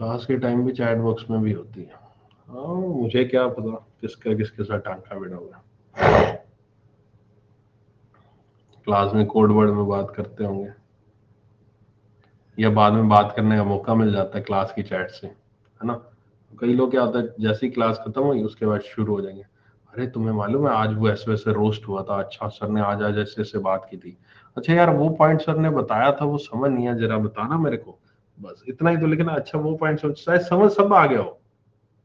क्लास के टाइम भी चैट बॉक्स में भी होती है। हाँ, मुझे क्या पता किसका किसके साथ टांका भिड़ा हुआ है। क्लास में कोड वर्ड में बात करते होंगे, या बाद में बात करने का मौका मिल जाता है क्लास की चैट से, है ना। कई लोग क्या होता है, जैसे ही क्लास खत्म हुई उसके बाद शुरू हो जाएंगे, अरे तुम्हें मालूम है आज वो ऐसे वैसे रोस्ट हुआ था, अच्छा सर ने आज आज ऐसे ऐसे बात की थी, अच्छा यार वो पॉइंट सर ने बताया था वो समझ नहीं आया, जरा बताना मेरे को, बस इतना ही तो। लेकिन अच्छा वो पॉइंट शायद समझ सब आ गया हो,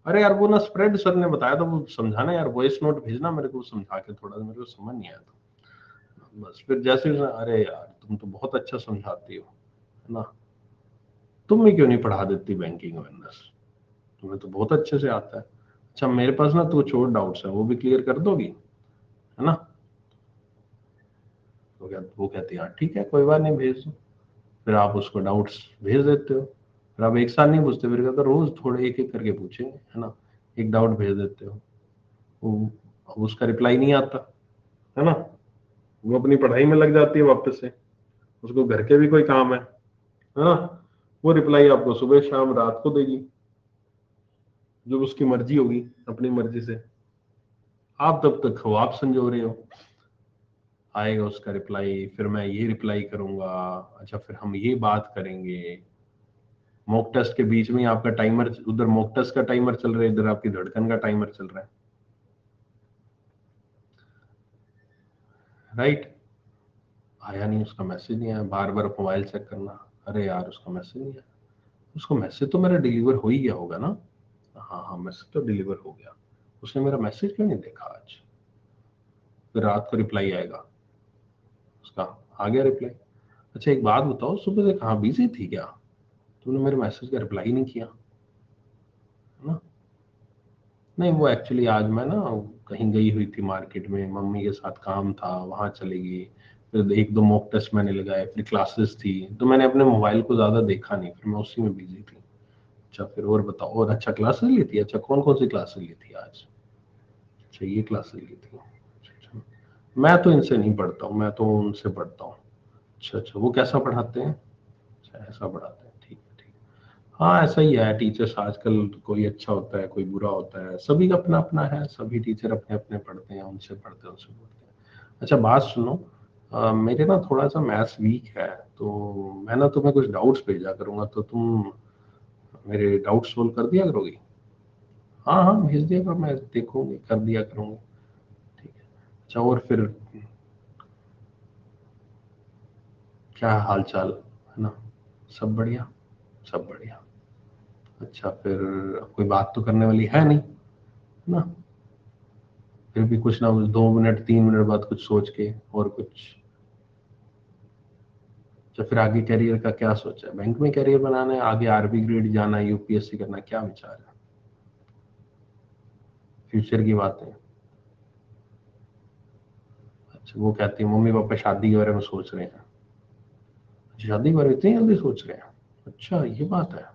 अरे यार वो ना स्प्रेड सर ने बताया था, वो समझाना यार, वॉइस नोट भेजना मेरे को समझा के, थोड़ा मेरे को समझ नहीं आया था। बस फिर जैसे अरे यार तुम तो बहुत अच्छा समझाती हो, है ना, तुम भी क्यों नहीं पढ़ा देती बैंकिंग अवेयरनेस, तुम्हें तो बहुत अच्छे से आता है। अच्छा मेरे पास ना तो छोट डाउट्स है, वो भी क्लियर कर दोगी, है ना। तो क्या वो कहती है हाँ ठीक है कोई बात नहीं भेज दो, फिर आप उसको डाउट्स भेज देते हो, फिर आप एक साथ नहीं पूछते, फिर कहते रोज थोड़े एक एक करके पूछेंगे, है ना। एक डाउट भेज देते हो, वो अब उसका रिप्लाई नहीं आता, है ना, वो अपनी पढ़ाई में लग जाती है वापस से, उसको घर के भी कोई काम है ना, वो रिप्लाई आपको सुबह शाम रात को देगी, जो उसकी मर्जी होगी, अपनी मर्जी से। आप तब तक ख्वाब संजो रहे हो, आएगा उसका रिप्लाई, फिर मैं ये रिप्लाई करूंगा, अच्छा फिर हम ये बात करेंगे। मॉक टेस्ट के बीच में आपका टाइमर, उधर मॉक टेस्ट का टाइमर चल रहा है, इधर आपकी धड़कन का टाइमर चल रहा है, राइट। आया नहीं, उसका मैसेज नहीं आया, बार बार मोबाइल चेक करना, अरे यार उसका मैसेज नहीं आया, उसको मैसेज तो मेरा डिलीवर हो ही गया होगा ना, हाँ हाँ मैसेज तो डिलीवर हो गया, उसने मेरा मैसेज क्यों नहीं देखा आज। फिर रात को रिप्लाई आएगा उसका, आ गया रिप्लाई, अच्छा एक बात बताओ सुबह से कहाँ बिजी थी क्या, तुमने मेरे मैसेज का रिप्लाई नहीं किया, है ना। नहीं वो एक्चुअली आज मैं ना कहीं गई हुई थी मार्केट में, मम्मी के साथ काम था, वहां चली गई, फिर एक दो मॉक टेस्ट मैंने लगाए, फिर क्लासेस थी, तो मैंने अपने मोबाइल को ज्यादा देखा नहीं, फिर मैं उसी में बिजी थी। अच्छा फिर और बताओ, और अच्छा क्लासेस ली थी, अच्छा कौन कौन सी क्लासेस ली थी आज, अच्छा ये क्लासेस ली थी, अच्छा मैं तो इनसे नहीं पढ़ता हूँ, मैं तो उनसे पढ़ता हूँ। अच्छा अच्छा वो कैसा पढ़ाते हैं, अच्छा ऐसा पढ़ाते हैं, ठीक है ठीक है। हाँ ऐसा ही है, टीचर्स आजकल कोई अच्छा होता है कोई बुरा होता है, सभी का अपना अपना है, सभी टीचर अपने अपने पढ़ते हैं, उनसे पढ़ते हैं उनसे पढ़ते हैं। अच्छा बात सुनो, मेरे ना थोड़ा सा मैथ्स वीक है, तो मैं ना तुम्हें कुछ डाउट्स भेजा करूंगा, तो तुम मेरे डाउट सोल्व कर दिया करोगी। हाँ हाँ भेज दिया करो, मैं देखूंगी कर दिया करूंगी, ठीक है। अच्छा और फिर क्या हाल चाल, है ना, सब बढ़िया, सब बढ़िया। अच्छा फिर कोई बात तो करने वाली है नहीं, है ना, फिर भी कुछ ना कुछ 2 मिनट 3 मिनट बाद कुछ सोच के और कुछ, तो फिर आगे करियर का क्या सोचा है? बैंक में करियर बनाना है, आगे आरबी ग्रेड जाना है, यूपीएससी करना है, क्या विचार है? फ्यूचर की बात है। अच्छा, वो कहती है मम्मी पापा शादी के बारे में सोच रहे हैं। शादी के बारे में इतनी जल्दी सोच रहे हैं? अच्छा, ये बात है।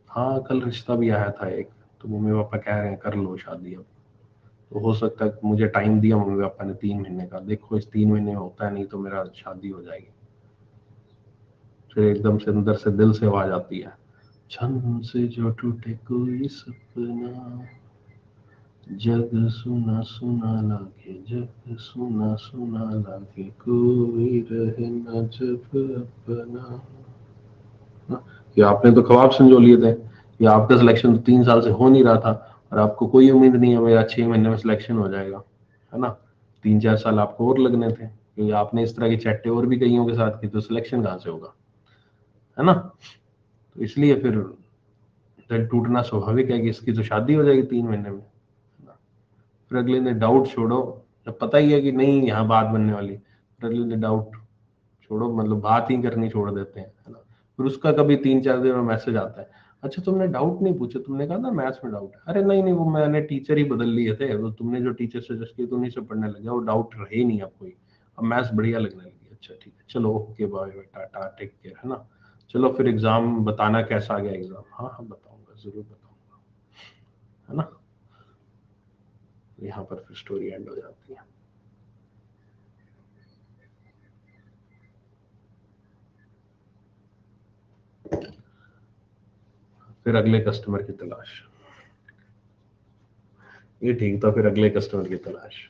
हाँ, कल रिश्ता भी आया था एक, तो मम्मी पापा कह रहे हैं कर लो शादी अब। तो हो सकता है कि मुझे टाइम दिया मम्मी पापा ने 3 महीने का, देखो इस 3 महीने में होता है, नहीं तो मेरा शादी हो जाएगी। फिर एकदम से अंदर से दिल से आवाज आती है, छन से जो टूटे कोई सपना, जग सुना सुना लागे, जग सुना सुना लागे, कोई रहे ना जब अपना। कि आपने तो ख्वाब संजो लिए थे कि आपका सिलेक्शन तो 3 साल से हो नहीं रहा था, और आपको कोई उम्मीद नहीं है मेरा 6 महीने में सिलेक्शन हो जाएगा, है ना? 3-4 साल आपको और लगने थे, क्योंकि आपने इस तरह की चैटें और भी कईयों के साथ की, तो सिलेक्शन कहाँ से होगा, है ना? तो इसलिए फिर दिल टूटना स्वाभाविक है कि इसकी तो शादी हो जाएगी 3 महीने में। फिर अगले दिन डाउट छोड़ो, जब पता ही है कि नहीं यहाँ बात बनने वाली, फिर अगले दिन डाउट छोड़ो, मतलब बात ही करनी छोड़ देते हैं, है ना? फिर उसका कभी 3-4 दिन में मैसेज आता है, अच्छा तुमने डाउट नहीं पूछे, तुमने कहा ना मैथ्स में डाउट है। अरे नहीं नहीं, वो मैंने टीचर ही बदल लिए थे, वो तुमने जो टीचर सजेस्ट किए तो उन्हीं से पढ़ने लगे, वो डाउट रहे ही नहीं अब कोई, अब मैथ्स बढ़िया लगने लगी। अच्छा ठीक है, चलो okay bye tata take care, है ना? चलो फिर एग्जाम बताना कैसा गया एग्जाम। हाँ हाँ बताऊंगा, जरूर बताऊंगा, है ना? यहाँ पर फिर स्टोरी एंड हो जाती है। फिर अगले कस्टमर की तलाश, ये ठीक था, फिर अगले कस्टमर की तलाश।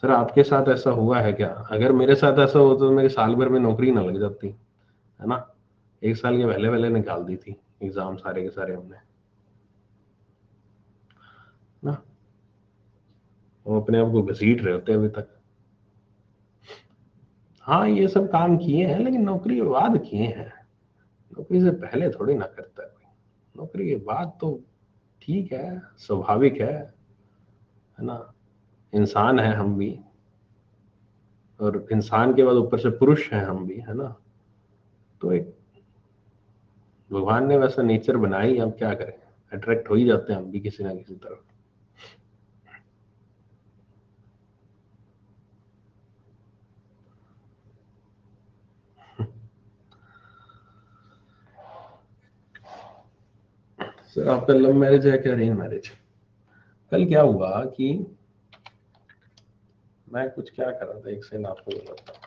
सर आपके साथ ऐसा हुआ है क्या? अगर मेरे साथ ऐसा होता तो मेरे साल भर में नौकरी ना लग जाती, है ना? 1 साल के पहले पहले निकाल दी थी एग्जाम सारे के सारे हमने, ना? वो अपने आप को घसीट रहे होते अभी तक। हाँ ये सब काम किए हैं, लेकिन नौकरी के बाद किए हैं, नौकरी से पहले थोड़ी ना करता है कोई। नौकरी के बाद तो ठीक है, स्वाभाविक है ना? इंसान है हम भी, और इंसान के बाद ऊपर से पुरुष हैं हम भी, है ना? तो एक भगवान ने वैसा नेचर बनाया ही, हम क्या करें, अट्रैक्ट हो ही जाते हैं हम भी किसी ना किसी तरफ। सर आपका लव मैरिज है क्या अरेंज मैरिज? कल क्या हुआ कि मैं कुछ क्या कर रहा था, एक सेकंड आपको बताता हूँ।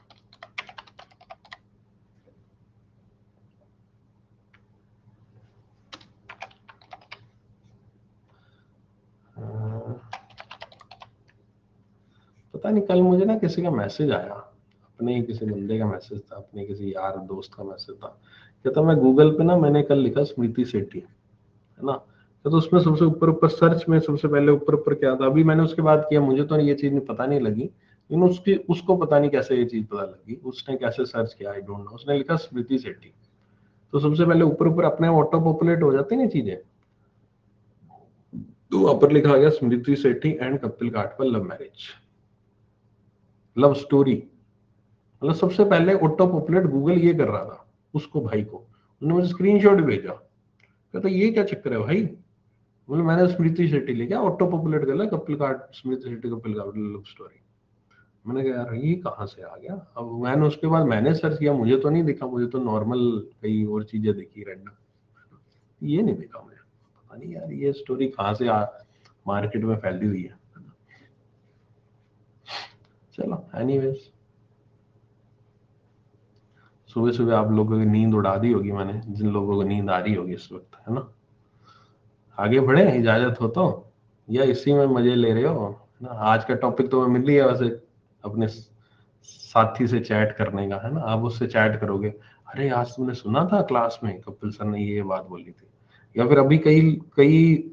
पता नहीं कल मुझे ना किसी का मैसेज आया, अपने ही किसी बंदे का मैसेज था, अपने किसी यार दोस्त का मैसेज था, कहता मैं गूगल पे ना मैंने कल लिखा स्मृति सेठी, है ना? तो उसमें सबसे ऊपर ऊपर सर्च में सबसे पहले ऊपर ऊपर क्या था, अभी मैंने उसके बाद किया, मुझे तो ये चीज पता नहीं लगी, लेकिन उसकी उसको पता नहीं कैसे ये चीज पता लगी, उसने कैसे सर्च किया आई डोंट नो, उसने लिखा स्मृति सेठी, तो सबसे पहले ऊपर ऊपर अपने ऑटो पॉपुलेट हो जाती है चीजें, तो वहां पर लिखा गया Smriti Sethi and Kapil Kathpal love marriage, love story. मतलब सबसे पहले ऑटो पॉपुलेट गूगल ये कर रहा था उसको, भाई को, उन्होंने मुझे स्क्रीनशॉट भेजा, कहता ये क्या चक्कर है भाई, मतलब मैंने स्मृति शेट्टी लिखा ऑटो पॉपुलेट कर लिया कपिल काट स्मृति शेट्टी कपिल काट लव स्टोरी। मैंने कहा यार ये कहाँ से आ गया, अब मैंने उसके बाद मैंने सर्च किया, मुझे तो नहीं दिखा, मुझे तो नॉर्मल कई और चीजें दिखी रैंडम, ये नहीं दिखा मुझे, पता नहीं यार ये स्टोरी कहाँ से मार्केट में फैली हुई है। चलो एनीवेज, सुबह सुबह आप लोगों की नींद उड़ा दी होगी मैंने, जिन लोगों को नींद आ रही होगी इस वक्त, है ना? आगे बढ़े इजाजत हो तो, या इसी में मजे ले रहे हो ना? आज का टॉपिक तो मैं मिल रही है वैसे, अपने साथी से चैट करने का, है ना? आप उससे चैट करोगे, अरे आज तुमने सुना था क्लास में कपिल सर ने ये बात बोली थी, या फिर अभी कई कई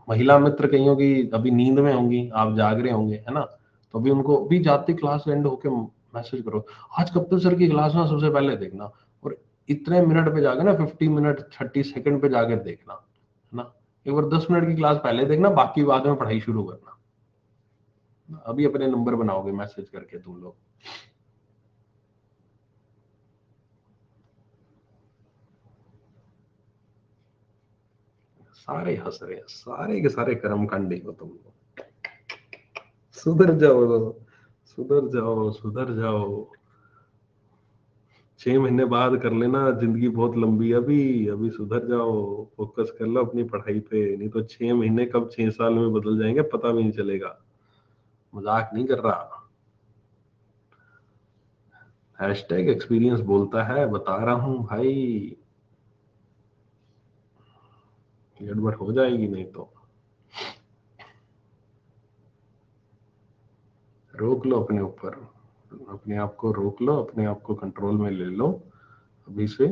महिला मित्र कईयों की अभी नींद में होंगी, आप जाग रहे होंगे, है ना? तो अभी उनको अभी जाते क्लास एंड होके मैसेज करो, आज कपिल सर की क्लास ना सबसे पहले देखना, और इतने मिनट पे जाके ना 50 मिनट 30 सेकंड पे जाकर देखना, है ना। एक बार 10 मिनट की क्लास पहले देखना, बाकी बाद में पढ़ाई शुरू करना। अभी अपने नंबर बनाओगे मैसेज करके तुम लोग। सारे हंस रहे हैं, सारे के सारे कर्मकांडी हो तुम लोग। सुधर जाओ, सुधर जाओ, सुधर जाओ। 6 महीने बाद कर लेना, जिंदगी बहुत लंबी है अभी, अभी सुधर जाओ, फोकस कर लो अपनी पढ़ाई पे, नहीं तो 6 महीने कब 6 साल में बदल जाएंगे पता भी नहीं चलेगा। मजाक नहीं कर रहा। हैशटैग एक्सपीरियंस बोलता है, बता रहा हूं भाई, गड़बड़ हो जाएगी नहीं तो। रोक लो अपने ऊपर, अपने आप को रोक लो, अपने आप को कंट्रोल में ले लो। अभी से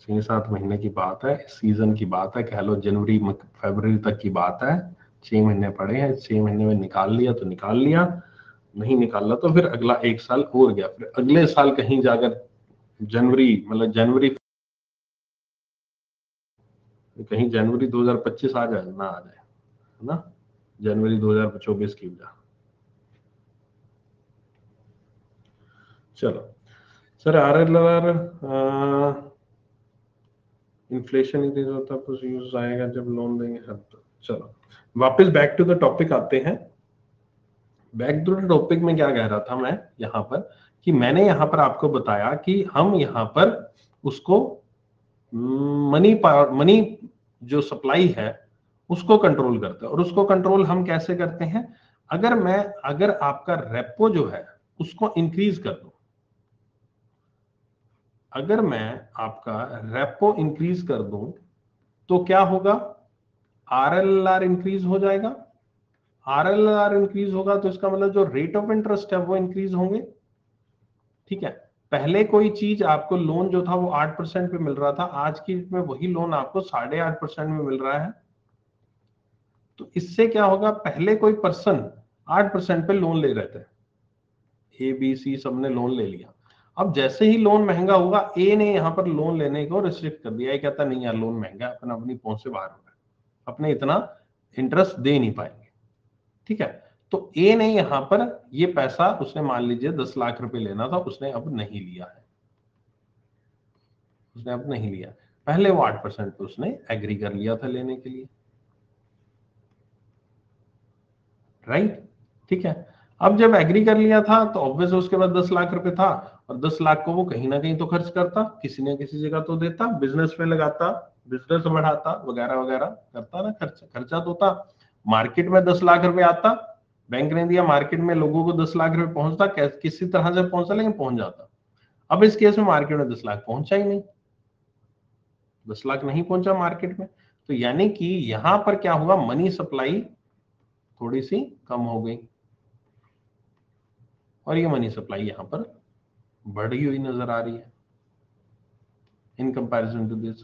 6-7 महीने की बात है, सीजन की बात है, कह लो जनवरी फरवरी तक की बात है। 6 महीने पड़े हैं, 6 महीने में निकाल लिया तो निकाल लिया, नहीं निकालना तो फिर अगला 1 साल और गया, फिर अगले साल कहीं जाकर जनवरी, मतलब जनवरी, कहीं जनवरी 2025 आ जाए ना, आ जाए, है ना, जनवरी 2024 की वजह। चलो सर, RLR इन्फ्लेशन इंक्रीज होता है कुछ यूज आएगा जब लोन देंगे हर तो। चलो वापस बैक टू द टॉपिक आते हैं। बैक टू द टॉपिक में क्या कह रहा था मैं यहाँ पर, कि मैंने यहाँ पर आपको बताया कि हम यहाँ पर उसको मनी जो सप्लाई है उसको कंट्रोल करते हैं। और उसको कंट्रोल हम कैसे करते हैं, अगर आपका रेपो जो है उसको इंक्रीज कर दूं, अगर मैं आपका रेपो इंक्रीज कर दूं तो क्या होगा, RLR इंक्रीज हो जाएगा। RLR इंक्रीज होगा तो इसका मतलब जो रेट ऑफ इंटरेस्ट है वो इंक्रीज होंगे। ठीक है, पहले कोई चीज आपको लोन जो था वो 8% पे मिल रहा था, आज की में वही लोन आपको 8.5% में मिल रहा है। तो इससे क्या होगा, पहले कोई पर्सन 8% पे लोन ले रहे थे, ABC सबने लोन ले लिया। अब जैसे ही लोन महंगा हुआ, A ने यहाँ पर लोन लेने को रिस्ट्रिक्ट कर दिया। ये कहता नहीं यार लोन महंगा है, अपना अपनी पहुंच से बाहर हो रहा है, अपने इतना इंटरेस्ट दे नहीं पाएंगे। ठीक है, तो A ने यहाँ पर ये पैसा, उसने मान लीजिए 10 लाख रुपए लेना था, उसने अब नहीं लिया है, उसने अब नहीं लिया। पहले वो 8% पे उसने एग्री कर लिया था लेने के लिए, राइट। ठीक है, अब जब एग्री कर लिया था तो ऑब्वियस उसके बाद 10 लाख रुपए था, और 10 लाख को वो कहीं ना कहीं तो खर्च करता, किसी न किसी जगह तो देता, बिजनेस में लगाता, बिजनेस बढ़ाता, वगैरह वगैरह करता ना, खर्चा तो था। मार्केट में 10 लाख रुपए आता, बैंक ने दिया, मार्केट में लोगों को 10 लाख रुपए पहुंचता, किसी तरह से पहुंचा, लेकिन पहुंच जाता। अब इस केस में मार्केट में 10 लाख पहुंचा ही नहीं, 10 लाख नहीं पहुंचा मार्केट में। तो यानी कि यहां पर क्या हुआ, मनी सप्लाई थोड़ी सी कम हो गई, और ये मनी सप्लाई यहां पर बढ़ी हुई नजर आ रही है इन कंपैरिजन टू दिस,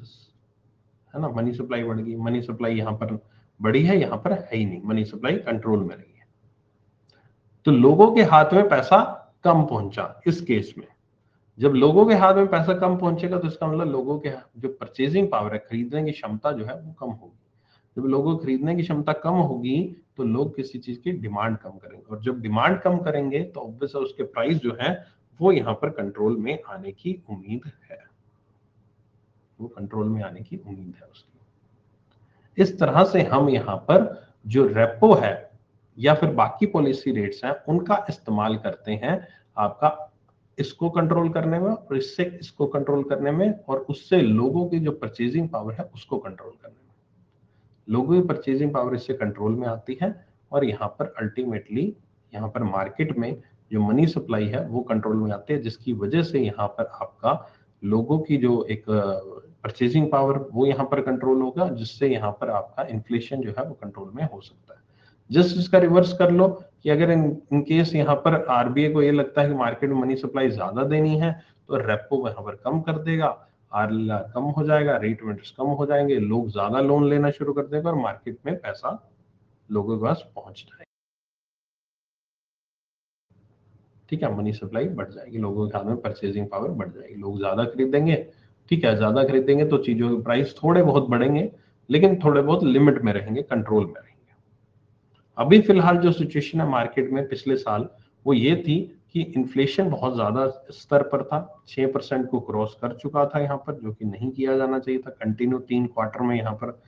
है ना। मनी सप्लाई बढ़ गई, मनी सप्लाई यहां पर बढ़ी है, यहां पर है ही नहीं, मनी सप्लाई कंट्रोल में रही है। तो लोगों के हाथ में पैसा कम पहुंचा इस केस में। जब लोगों के हाथ में पैसा कम पहुंचेगा तो इसका मतलब लोगों के जो परचेजिंग पावर है, खरीदने की क्षमता जो है वो कम होगी। जब लोगों को खरीदने की क्षमता कम होगी तो लोग किसी चीज की डिमांड कम करेंगे, और जब डिमांड कम करेंगे तो ऑब्वियस है उसके प्राइस जो है वो यहाँ पर कंट्रोल में आने की उम्मीद है, वो कंट्रोल में आने की उम्मीद है उसकी। इस तरह से हम यहाँ पर जो रेपो है या फिर बाकी पॉलिसी रेट्स हैं उनका इस्तेमाल करते हैं आपका इसको कंट्रोल करने में, और इससे इसको कंट्रोल करने में, और उससे लोगों की जो परचेजिंग पावर है उसको कंट्रोल करने में। लोगों की परचेजिंग पावर इससे कंट्रोल में आती है, और यहाँ पर अल्टीमेटली यहाँ पर मार्केट में जो मनी सप्लाई है वो कंट्रोल में आती है, जिसकी वजह से यहाँ पर आपका लोगों की जो एक परचेजिंग पावर वो यहाँ पर कंट्रोल होगा, जिससे यहाँ पर आपका इन्फ्लेशन जो है वो कंट्रोल में हो सकता है। जस्ट इसका रिवर्स कर लो कि अगर इन केस यहाँ पर RBI को ये लगता है कि मार्केट में मनी सप्लाई ज्यादा देनी है तो रेपो यहाँ पर कम कर देगा, RLR कम हो जाएगा, रेट ऑफ इंटरेस्ट कम हो जाएंगे, लोग ज्यादा लोन लेना शुरू कर देंगे, और मार्केट में पैसा लोगों के पास पहुंच जाएगा। ठीक है, मनी सप्लाई बढ़ जाएगी, लोगों के हाथ में परचेजिंग पावर बढ़ जाएगी, लोग ज्यादा खरीदेंगे ठीक है, ज्यादा खरीदेंगे तो चीजों के प्राइस थोड़े बहुत बढ़ेंगे, लेकिन थोड़े बहुत लिमिट में रहेंगे, कंट्रोल में रहेंगे। अभी फिलहाल जो सिचुएशन है मार्केट में पिछले साल, वो ये थी कि इन्फ्लेशन बहुत ज्यादा स्तर पर था, 6% को क्रॉस कर चुका था यहाँ पर, जो कि नहीं किया जाना चाहिए था। कंटिन्यू 3 क्वार्टर में यहाँ पर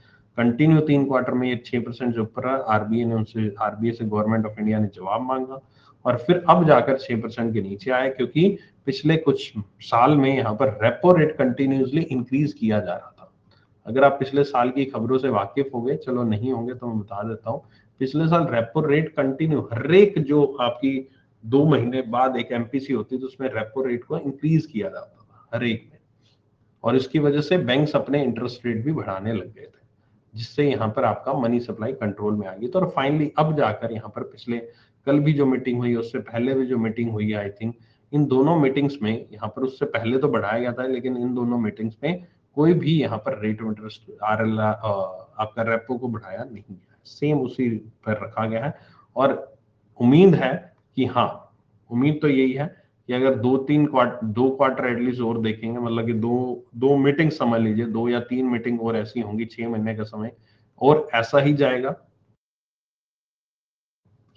ये 6% जो ऊपर आरबीआई से गवर्नमेंट ऑफ इंडिया ने जवाब मांगा, और फिर अब जाकर 6% के नीचे आए, क्योंकि पिछले कुछ साल में यहाँ पर रेपो रेट कंटिन्यूसली इंक्रीज किया जा रहा था। अगर आप पिछले साल की खबरों से वाकिफ हो गए, चलो नहीं होंगे तो मैं बता देता हूँ, पिछले साल रेपो रेट कंटिन्यू हर एक जो आपकी 2 महीने बाद एक एमपीसी होती थी, उसमें रेपो रेट को इंक्रीज किया जाता था हर एक में, और इसकी वजह से बैंक्स अपने इंटरेस्ट रेट भी बढ़ाने लग गए थे, जिससे यहाँ पर आपका मनी सप्लाई कंट्रोल में आ गई। तो और फाइनली अब जाकर यहाँ पर पिछले कल भी जो मीटिंग हुई, उससे पहले भी जो मीटिंग हुई है, आई थिंक इन दोनों मीटिंग्स में यहाँ पर, उससे पहले तो बढ़ाया गया था, लेकिन इन दोनों मीटिंग्स में कोई भी यहाँ पर रेट ऑफ इंटरेस्ट आपका रेपो को बढ़ाया नहीं गया, सेम उसी पर रखा गया है। और उम्मीद है कि हाँ, उम्मीद तो यही है कि अगर 2 क्वार्टर एटलीस्ट और देखेंगे, मतलब कि दो मीटिंग समझ लीजिए, 2 या 3 मीटिंग और ऐसी होंगी 6 महीने का समय, और ऐसा ही जाएगा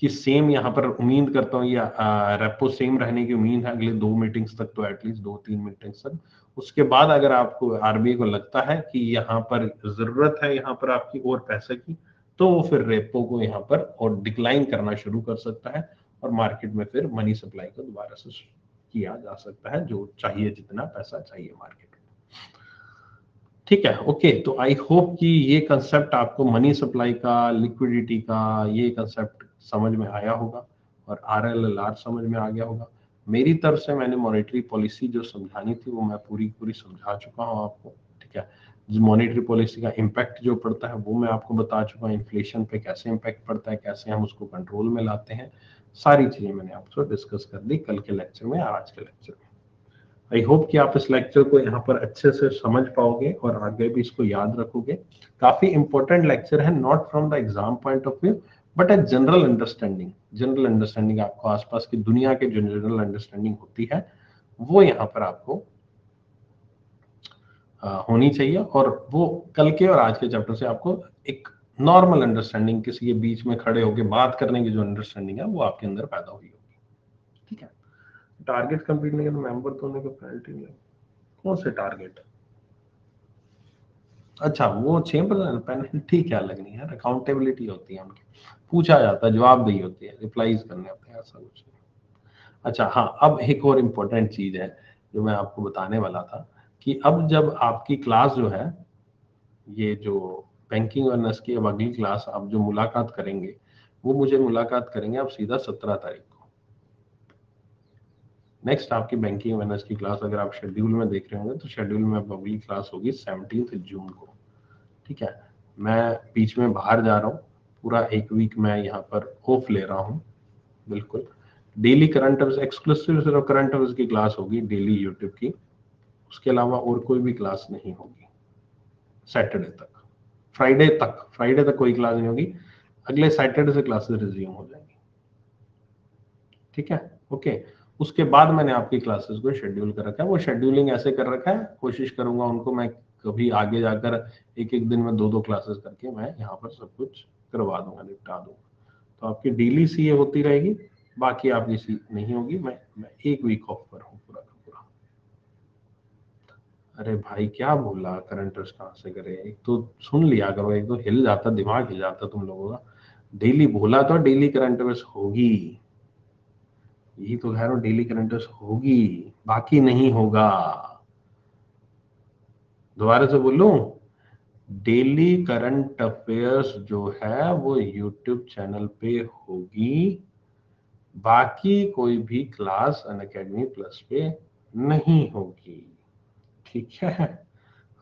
कि सेम यहाँ पर उम्मीद करता हूँ, या रेपो सेम रहने की उम्मीद है अगले 2 मीटिंग्स तक, तो एटलीस्ट 2-3 मीटिंग्स तक। उसके बाद अगर आपको आरबीआई को लगता है कि यहाँ पर जरूरत है यहाँ पर आपकी और पैसे की, तो वो फिर रेपो को यहाँ पर और डिक्लाइन करना शुरू कर सकता है, और मार्केट में फिर मनी सप्लाई को दोबारा से किया जा सकता है, जो चाहिए, जितना पैसा चाहिए मार्केट में। ठीक है, ओके। तो आई होप कि ये कंसेप्ट आपको मनी सप्लाई का, लिक्विडिटी का, ये कंसेप्ट समझ में आया होगा, और आरएलएलआर समझ में आ गया होगा। मेरी तरफ से मैंने मॉनेटरी पॉलिसी जो समझानी थी वो मैं पूरी समझा चुका हूँ आपको। ठीक है, मॉनेटरी पॉलिसी का इम्पैक्ट जो पड़ता है वो मैं आपको बता चुका हूँ, इन्फ्लेशन पे कैसे इम्पैक्ट पड़ता है, कैसे हम उसको कंट्रोल में लाते हैं, सारी चीजें मैंने आपसे डिस्कस कर दी कल के लेक्चर में, आज के लेक्चर में। आई होप कि आप इस लेक्चर को यहाँ पर अच्छे से समझ पाओगे और आगे भी इसको याद रखोगे। काफी इंपॉर्टेंट लेक्चर है, not from the exam point of view, but a general understanding आपको आसपास की दुनिया के जो जनरल अंडरस्टैंडिंग होती है वो यहाँ पर आपको होनी चाहिए, और वो कल के और आज के चैप्टर से आपको एक नॉर्मल अंडरस्टैंडिंग, किसी के बीच में खड़े होकर बात करने की जो अंडरस्टैंडिंग है वो आपके अंदर पैदा हुई होगी। ठीक है, टारगेट कंप्लीट नहीं करना, मेंबर तो होने का पेनल्टी नहीं, कौन से टारगेट? अच्छा, वो 6% पेनल्टी क्या लगनी है, अकाउंटेबिलिटी होती है उनकी, पूछा जाता है, जवाबदेही होती है, रिप्लाईज करने होते हैं, ऐसा कुछ नहीं। अच्छा हाँ, अब एक और इम्पोर्टेंट चीज है जो मैं आपको बताने वाला था, कि अब जब आपकी क्लास जो है, ये जो बैंकिंग अवेयरनेस की अब अगली क्लास आप जो मुलाकात करेंगे, वो मुझे मुलाकात करेंगे आप सीधा 17 तारीख को। नेक्स्ट आपकी बैंकिंग अवेयरनेस की क्लास, अगर आप शेड्यूल में देख रहे होंगे तो शेड्यूल में अब अगली क्लास होगी 17 जून को। ठीक है, मैं बीच में बाहर जा रहा हूँ, पूरा एक वीक मैं यहाँ पर ऑफ ले रहा हूँ, बिल्कुल। डेली करंट अफेयर्स, एक्सक्लूसिव सिर्फ करंट अफेयर्स की क्लास होगी डेली यूट्यूब की, उसके अलावा और कोई भी क्लास नहीं होगी सैटरडे तक, फ्राइडे तक कोई क्लास नहीं होगी, अगले सैटरडे से क्लासेस रिज्यूम हो जाएंगी। ठीक है, ओके। उसके बाद मैंने आपकी क्लासेस को शेड्यूल कर रखा है, वो शेड्यूलिंग ऐसे कर रखा है, कोशिश करूंगा उनको मैं कभी आगे जाकर एक दिन में 2 क्लासेस करके मैं यहाँ पर सब कुछ करवा दूंगा, निपटा दूंगा। तो आपकी डेली सी होती रहेगी, बाकी आपकी सी नहीं होगी। मैं एक वीक ऑफ पर हूँ पूरा का पूरा। अरे भाई क्या बोला, करंट अफेयर्स कहाँ से करे, एक तो सुन लिया करो, एक तो हिल जाता, दिमाग हिल जाता तुम लोगों का। डेली बोला तो डेली करंट अफेयर्स होगी, यही तो कह रहा हूँ, डेली करंट अफेयर्स होगी, बाकी नहीं होगा। दोबारा से बोलूं, डेली करंट अफेयर्स जो है वो यूट्यूब चैनल पे होगी, बाकी कोई भी क्लास अनअकैडमी प्लस पे नहीं होगी। ठीक है,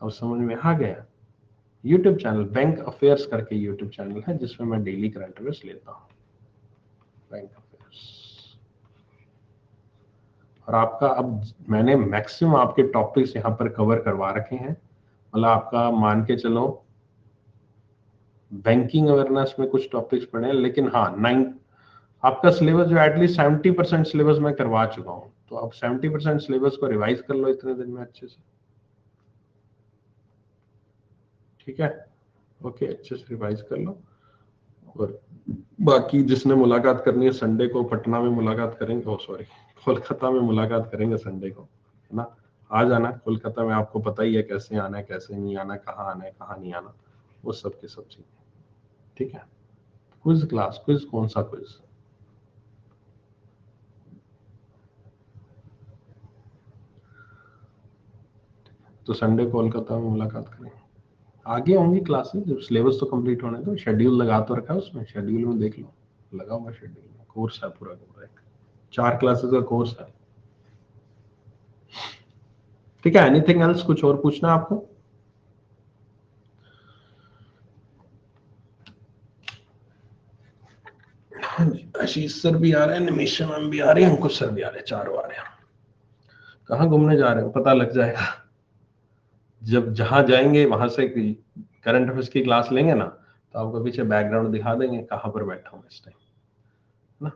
अब समझ में आ गया। यूट्यूब चैनल बैंक अफेयर्स करके यूट्यूब चैनल है, जिसमें मैं डेली करंट अफेयर्स लेता हूँ, बैंक अफेयर्स। और आपका अब मैंने मैक्सिमम आपके टॉपिक्स यहाँ पर कवर करवा रखे हैं, मतलब आपका मान के चलो बैंकिंग अवेयरनेस में कुछ टॉपिक्स पढ़े हैं, लेकिन हाँ आपका सिलेबस जो एटलीस्ट 70% सिलेबस मैं करवा चुका हूँ, तो अब 70% सिलेबस को रिवाइज कर लो इतने दिन में अच्छे से। ठीक है, ओके, अच्छे से रिवाइज कर लो। और बाकी जिसने मुलाकात करनी है संडे को पटना में मुलाकात करेंगे, ओ सॉरी कोलकाता में मुलाकात करेंगे संडे को, है ना। आ जाना कोलकाता में, आपको पता ही है कैसे आना है कैसे नहीं आना, कहाँ आना है कहाँ नहीं आना, वो सब की सब चीजें, ठीक है। क्विज क्लास, क्विज कौन सा क्विज? तो संडे कोलकाता में मुलाकात करेंगे। आगे होंगी क्लासेस, जब सिलेबस तो कंप्लीट होने दो। शेड्यूल लगा तो रखा है उसमें, शेड्यूल में देख लो, लगा हुआ शेड्यूल में, कोर्स है पूरा का पूरा, 4 क्लासेस का कोर्स है, ठीक है। एनीथिंग एल्स, कुछ और पूछना है आपको? आशीष सर भी आ रहे हैं, निमिषा मैम भी आ रही है, अंकुश सर भी आ रहे हैं, चारों आ रहे हैं। कहाँ घूमने जा रहे हो पता लग जाएगा, जब जहां जाएंगे वहां से करंट अफेयर्स की क्लास लेंगे ना, तो आपको पीछे बैकग्राउंड दिखा देंगे कहाँ पर बैठा हूँ इस टाइम ना।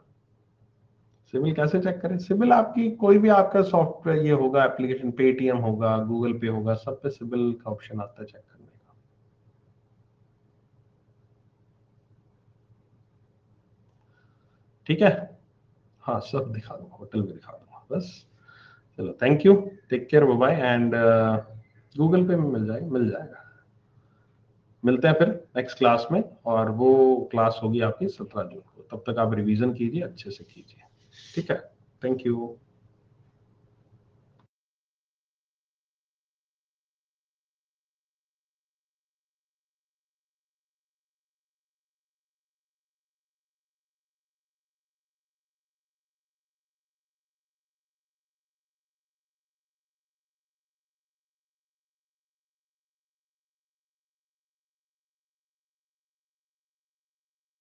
सिविल कैसे चेक करें? सिविल आपकी कोई भी आपका सॉफ्टवेयर ये होगा, एप्लीकेशन, पेटीएम होगा, गूगल पे होगा, सब पे सिविल का ऑप्शन आता है चेक करने का, ठीक है। हाँ सब दिखा दूंगा, होटल भी दिखा दूंगा बस। चलो thank you, take care, bye bye. And Google Pay में मिल जाएगा। मिलते हैं फिर नेक्स्ट क्लास में, और वो क्लास होगी आपकी 17 जून को। तब तक आप रिवीजन कीजिए, अच्छे से कीजिए, ठीक है। Thank you.